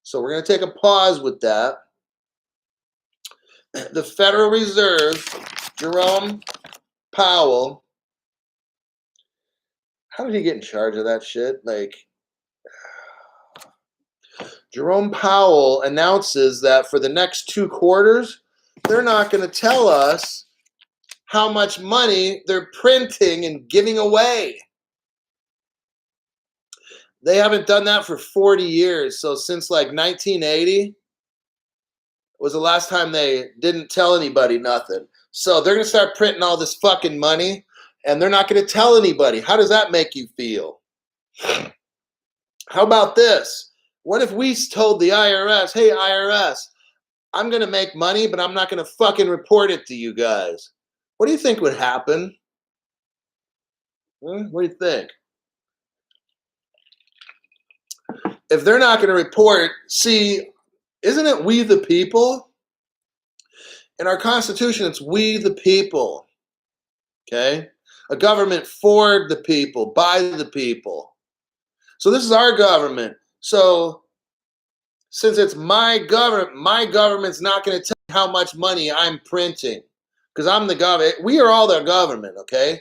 So we're going to take a pause with that. The Federal Reserve, Jerome Powell, how did he get in charge of that shit? Like, Jerome Powell announces that for the next 2 quarters, they're not going to tell us how much money they're printing and giving away. They haven't done that for 40 years. So since like 1980 was the last time they didn't tell anybody nothing. So they're going to start printing all this fucking money, and they're not going to tell anybody. How does that make you feel? How about this? What if we told the IRS, hey, IRS, I'm going to make money, but I'm not going to fucking report it to you guys? What do you think would happen? What do you think? If they're not going to report, see, isn't it we the people? In our Constitution, it's we the people. Okay? A government for the people, by the people. So this is our government. So since it's my government's not going to tell me how much money I'm printing because I'm the government. We are all the government, okay?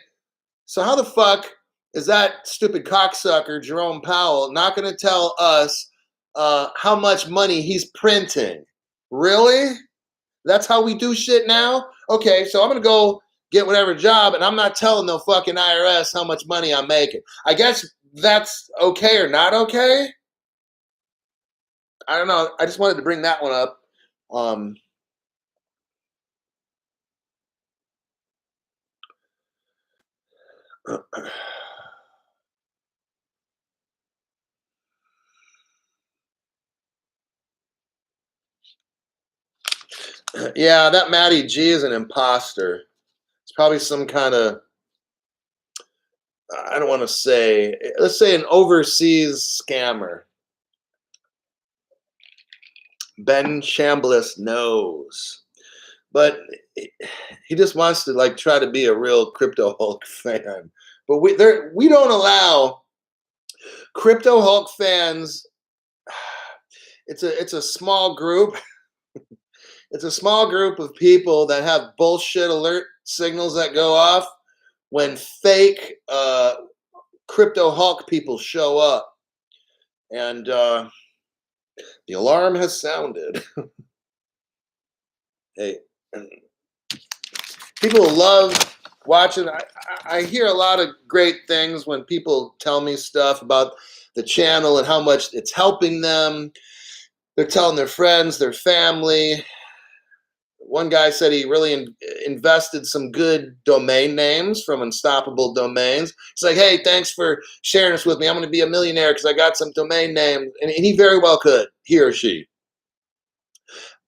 So how the fuck is that stupid cocksucker, Jerome Powell, not going to tell us how much money he's printing? Really? That's how we do shit now? Okay, so I'm going to go get whatever job, and I'm not telling no fucking IRS how much money I'm making. I guess that's okay or not okay? I don't know. I just wanted to bring that one up. Um, yeah, that Matty G is an imposter. It's probably some kind of, I don't want to say, let's say an overseas scammer. Ben Chambliss knows. But he just wants to like try to be a real Crypto Hulk fan. But we don't allow Crypto Hulk fans. It's a small group. It's a small group of people that have bullshit alert signals that go off when fake Crypto Hulk people show up. And the alarm has sounded. Hey, people love watching. I hear a lot of great things when people tell me stuff about the channel and how much it's helping them. They're telling their friends, their family. One guy said he really invested some good domain names from Unstoppable Domains. He's like, hey, thanks for sharing this with me. I'm going to be a millionaire because I got some domain names. And he very well could, he or she.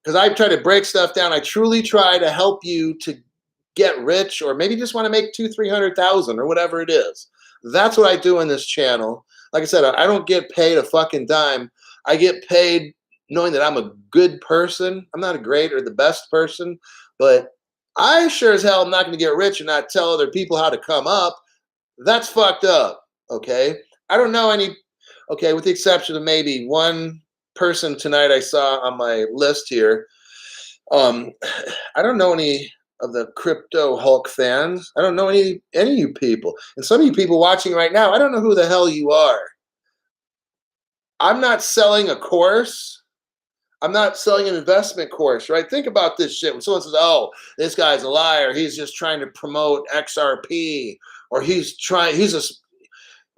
Because I try to break stuff down. I truly try to help you to get rich, or maybe just want to make 200,000-300,000 or whatever it is. That's what I do in this channel. Like I said, I don't get paid a fucking dime. I get paid knowing that I'm a good person. I'm not a great or the best person, but I sure as hell am not going to get rich and not tell other people how to come up. That's fucked up. Okay. I don't know any, okay, with the exception of maybe one person tonight I saw on my list here. I don't know any of the Crypto Hulk fans. I don't know any of you people. And some of you people watching right now, I don't know who the hell you are. I'm not selling a course. I'm not selling an investment course, right? Think about this shit. When someone says, oh, this guy's a liar, he's just trying to promote XRP, or he's hit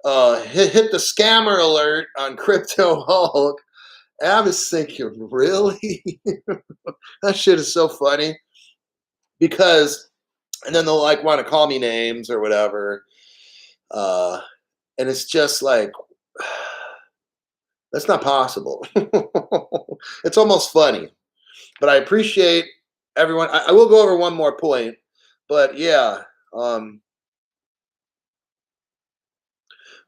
the scammer alert on Crypto Hulk. And I was thinking, really? That shit is so funny. Because, and then they'll like want to call me names or whatever. And it's just like, that's not possible. It's almost funny. But I appreciate everyone. I will go over one more point. But yeah. But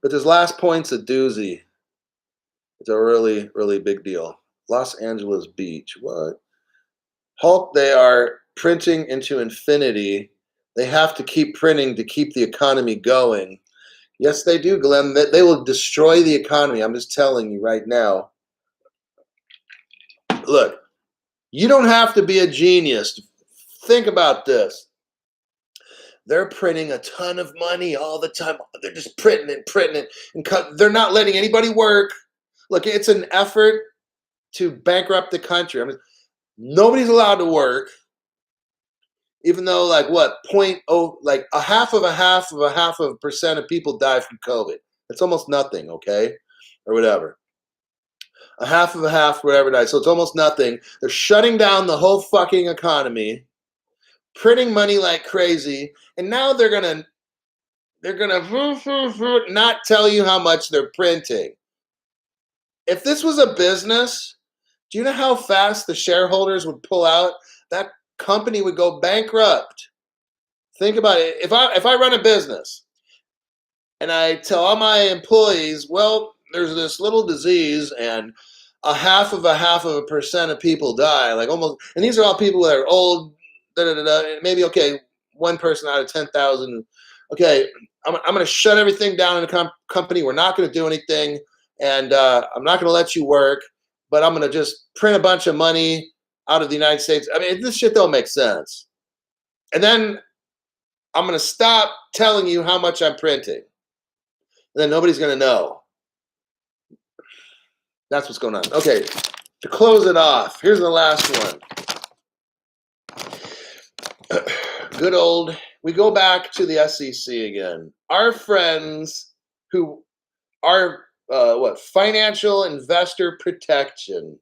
this last point's a doozy. It's a really, really big deal. Los Angeles Beach. What? Hulk, they are printing into infinity. They have to keep printing to keep the economy going. Yes, they do, Glenn. They will destroy the economy. I'm just telling you right now. Look, you don't have to be a genius. Think about this. They're printing a ton of money all the time. They're just printing it, and they're not letting anybody work. Look, it's an effort to bankrupt the country. I mean, nobody's allowed to work, even though like what, like a half of a percent of people die from COVID. It's almost nothing, okay, or whatever. A half, whatever died. So it's almost nothing. They're shutting down the whole fucking economy, printing money like crazy, and now they're gonna not tell you how much they're printing. If this was a business, do you know how fast the shareholders would pull out? That company would go bankrupt. Think about it. If I run a business and I tell all my employees, well, there's this little disease and a half of a percent of people die, like almost, and these are all people that are old, maybe, okay, one person out of 10,000. Okay, I'm going to shut everything down in the company. We're not going to do anything, and I'm not going to let you work, but I'm going to just print a bunch of money out of the United States. I mean, this shit don't make sense. And then I'm going to stop telling you how much I'm printing. And then nobody's going to know. That's what's going on. Okay, to close it off, here's the last one. Good old, we go back to the SEC again. Our friends who are, financial investor protection.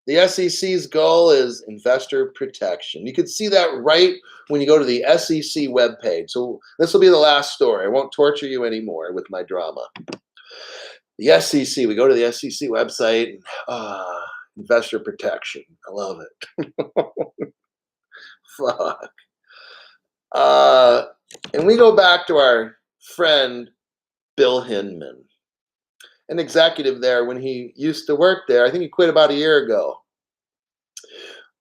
The SEC's goal is investor protection. You can see that right when you go to the SEC webpage. So this will be the last story. I won't torture you anymore with my drama. The SEC, we go to the SEC website, investor protection. I love it. Fuck. And we go back to our friend Bill Hinman, an executive there when he used to work there. I think he quit about a year ago.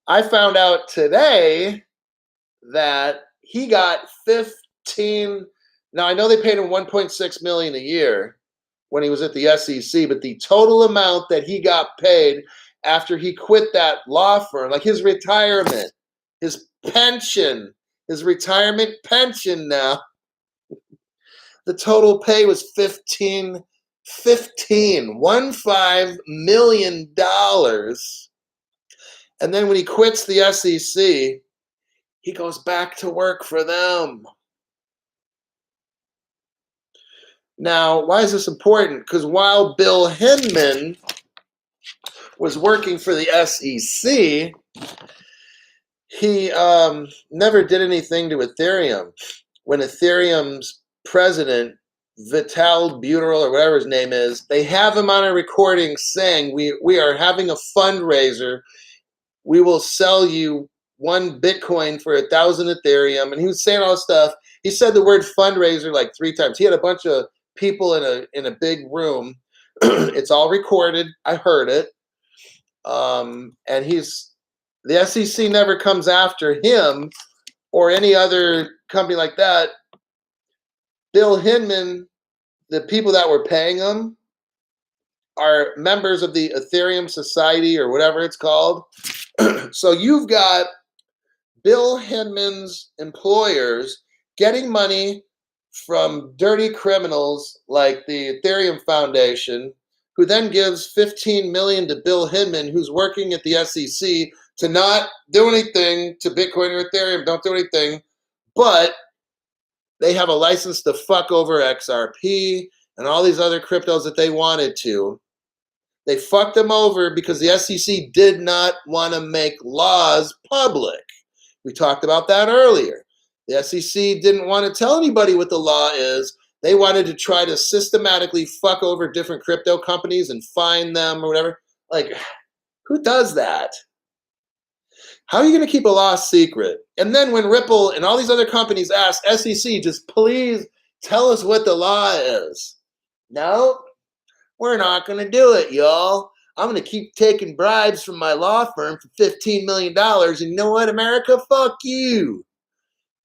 I found out today that he got 15. Now I know they paid him 1.6 million a year when he was at the SEC, but the total amount that he got paid after he quit that law firm, like his retirement, his pension, his retirement pension now, the total pay was $15 million. And then when he quits the SEC, he goes back to work for them. Now, why is this important? Because while Bill Hinman was working for the SEC, he never did anything to Ethereum. When Ethereum's president, Vital Buterin, or whatever his name is, they have him on a recording saying, we are having a fundraiser. We will sell you 1 Bitcoin for 1,000 Ethereum. And he was saying all this stuff. He said the word fundraiser like 3 times. He had a bunch of people in a big room. It's all recorded. I heard it. And the SEC never comes after him or any other company like that. Bill Hinman, the people that were paying him are members of the Ethereum Society or whatever it's called. So you've got Bill Hinman's employers getting money from dirty criminals like the Ethereum Foundation, who then gives $15 million to Bill Hinman, who's working at the SEC to not do anything to Bitcoin or Ethereum, don't do anything, but they have a license to fuck over XRP and all these other cryptos that they wanted to. They fucked them over because the SEC did not want to make laws public. We talked about that earlier. The SEC didn't want to tell anybody what the law is. They wanted to try to systematically fuck over different crypto companies and fine them or whatever. Like, who does that? How are you going to keep a law secret? And then when Ripple and all these other companies ask SEC, just please tell us what the law is. No, we're not going to do it, y'all. I'm going to keep taking bribes from my law firm for $15 million. And you know what, America? Fuck you.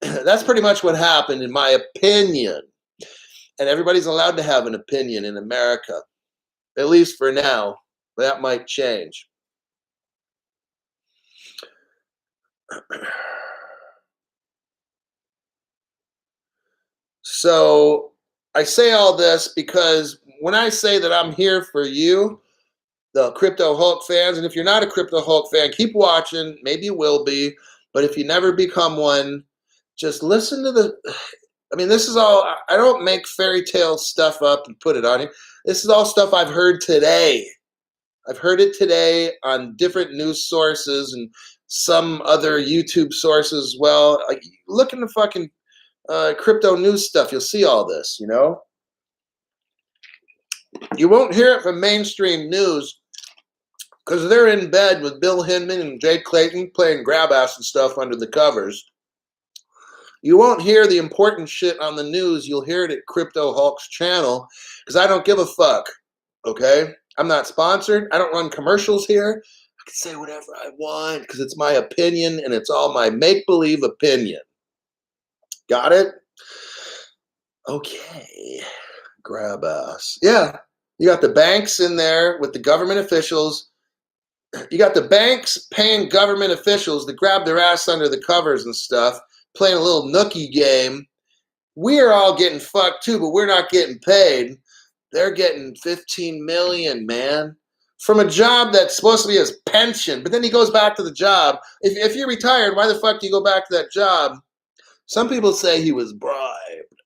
That's pretty much what happened, in my opinion. And everybody's allowed to have an opinion in America, at least for now. That might change. So I say all this because when I say that I'm here for you, the Crypto Hulk fans, and if you're not a Crypto Hulk fan, keep watching. Maybe you will be. But if you never become one, just listen to this is all, I don't make fairy tale stuff up and put it on here. This is all stuff I've heard today. I've heard it today on different news sources and some other YouTube sources as well. Like, look in the fucking crypto news stuff. You'll see all this, you know? You won't hear it from mainstream news because they're in bed with Bill Hinman and Jay Clayton playing grab ass and stuff under the covers. You won't hear the important shit on the news. You'll hear it at Crypto Hulk's channel because I don't give a fuck, okay? I'm not sponsored. I don't run commercials here. I can say whatever I want because it's my opinion and it's all my make-believe opinion. Got it? Okay. Grab ass. Yeah. You got the banks in there with the government officials. You got the banks paying government officials to grab their ass under the covers and stuff, playing a little nookie game. We are all getting fucked too, but we're not getting paid. They're getting $15 million, man, from a job that's supposed to be his pension. But then he goes back to the job. If you're retired, why the fuck do you go back to that job? Some people say he was bribed.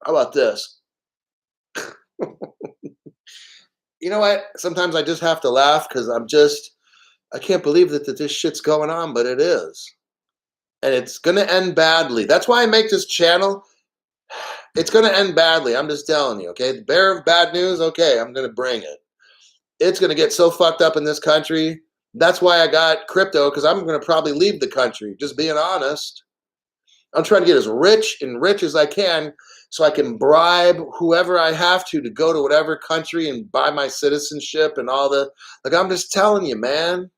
How about this? You know what? Sometimes I just have to laugh because I'm just I can't believe that this shit's going on, but it is. And it's going to end badly. That's why I make this channel. It's going to end badly. I'm just telling you, okay? The bearer of bad news, okay, I'm going to bring it. It's going to get so fucked up in this country. That's why I got crypto, because I'm going to probably leave the country, just being honest. I'm trying to get as rich as I can so I can bribe whoever I have to go to whatever country and buy my citizenship and all the, like, I'm just telling you, man.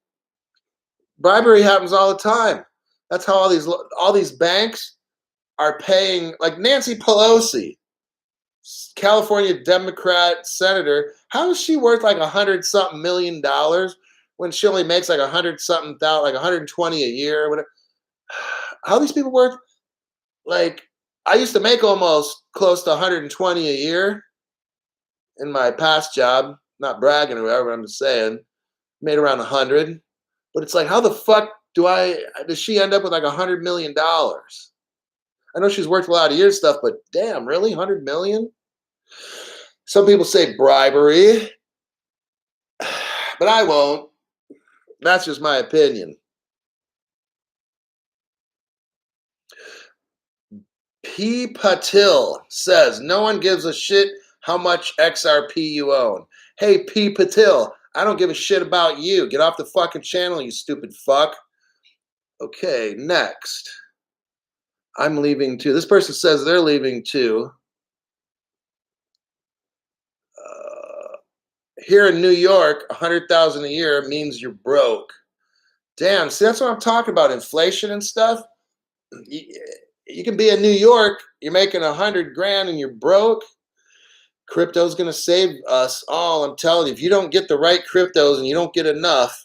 Bribery happens all the time. That's how all these banks are paying, like Nancy Pelosi, California Democrat senator. How is she worth like $100-something million when she only makes like 100-something thousand, like 120 a year? Or whatever? How are these people worth? Like, I used to make almost close to 120 a year in my past job. Not bragging or whatever, I'm just saying. Made around 100. But it's like, how the fuck does she end up with like $100 million? I know she's worked a lot of years stuff, but damn, really? 100 million? Some people say bribery, but I won't. That's just my opinion. P. Patil says, no one gives a shit how much XRP you own. Hey, P. Patil, I don't give a shit about you. Get off the fucking channel, you stupid fuck. Okay, next. I'm leaving too. This person says they're leaving too. Here in New York, 100,000 a year means you're broke. Damn, see, that's what I'm talking about. Inflation and stuff. You can be in New York, you're making 100 grand and you're broke. Crypto's going to save us all. I'm telling you, if you don't get the right cryptos and you don't get enough,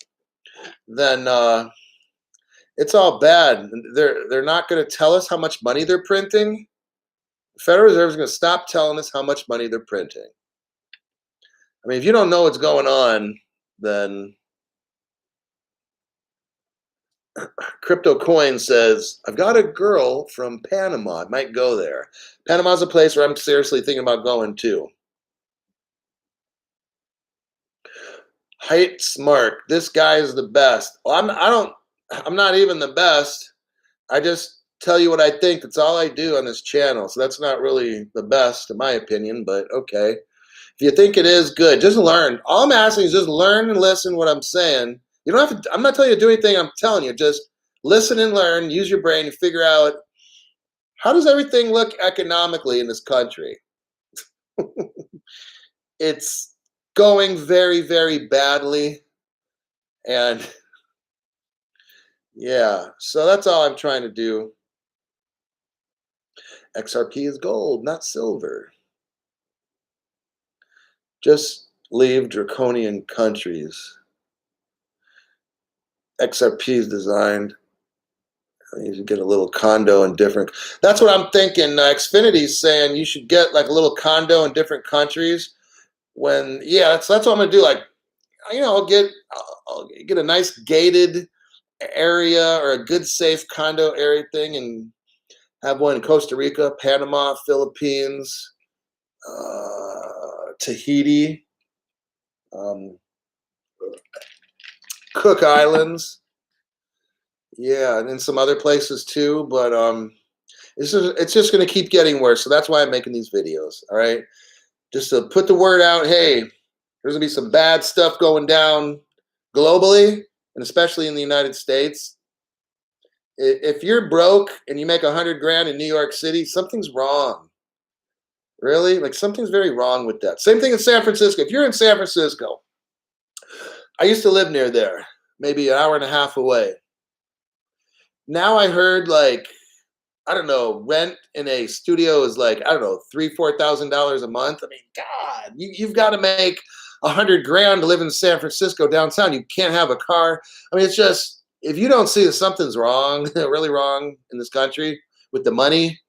then it's all bad. They're not going to tell us how much money they're printing. The Federal Reserve is going to stop telling us how much money they're printing. I mean, if you don't know what's going on, then Crypto Coin says, I've got a girl from Panama. I might go there. Panama's a place where I'm seriously thinking about going too. Height Smart, this guy is the best. Well, I'm not even the best. I just tell you what I think. That's all I do on this channel. So that's not really the best in my opinion, but okay. If you think it is, good. Just learn. All I'm asking is just learn and listen what I'm saying. You don't have to, I'm not telling you to do anything. I'm telling you, just listen and learn. Use your brain and figure out, how does everything look economically in this country? It's going very, very badly. And yeah, so that's all I'm trying to do. XRP is gold, not silver. Just leave draconian countries. XRP is designed. You should get a little condo in different. That's what I'm thinking. Xfinity's saying you should get like a little condo in different countries. When that's what I'm gonna do. Like, you know, I'll get a nice gated area or a good safe condo area thing, and have one in Costa Rica, Panama, Philippines, Tahiti, Cook Islands, yeah, and then some other places too. But it's just going to keep getting worse. So that's why I'm making these videos. All right, just to put the word out. Hey, there's going to be some bad stuff going down globally, and especially in the United States. If you're broke and you make 100 grand in New York City, something's wrong. Really? Like, something's very wrong with that. Same thing in San Francisco. If you're in San Francisco, I used to live near there, maybe an hour and a half away. Now I heard, like, I don't know, rent in a studio is like, I don't know, $3,000-4,000 a month. I mean, God, you've got to make 100 grand to live in San Francisco downtown. You can't have a car. I mean, it's just, if you don't see that something's wrong, really wrong in this country with the money,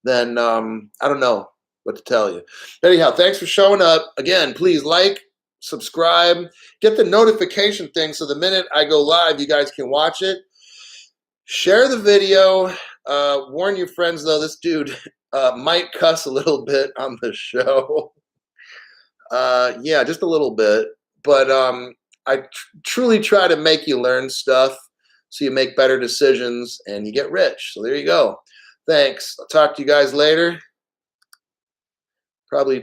then I don't know what to tell you. Anyhow, thanks for showing up. Again, please like, subscribe, get the notification thing so the minute I go live, you guys can watch it. Share the video. Warn your friends, though, this dude might cuss a little bit on the show. Yeah, just a little bit. But truly try to make you learn stuff so you make better decisions and you get rich. So there you go. Thanks. I'll talk to you guys later. Probably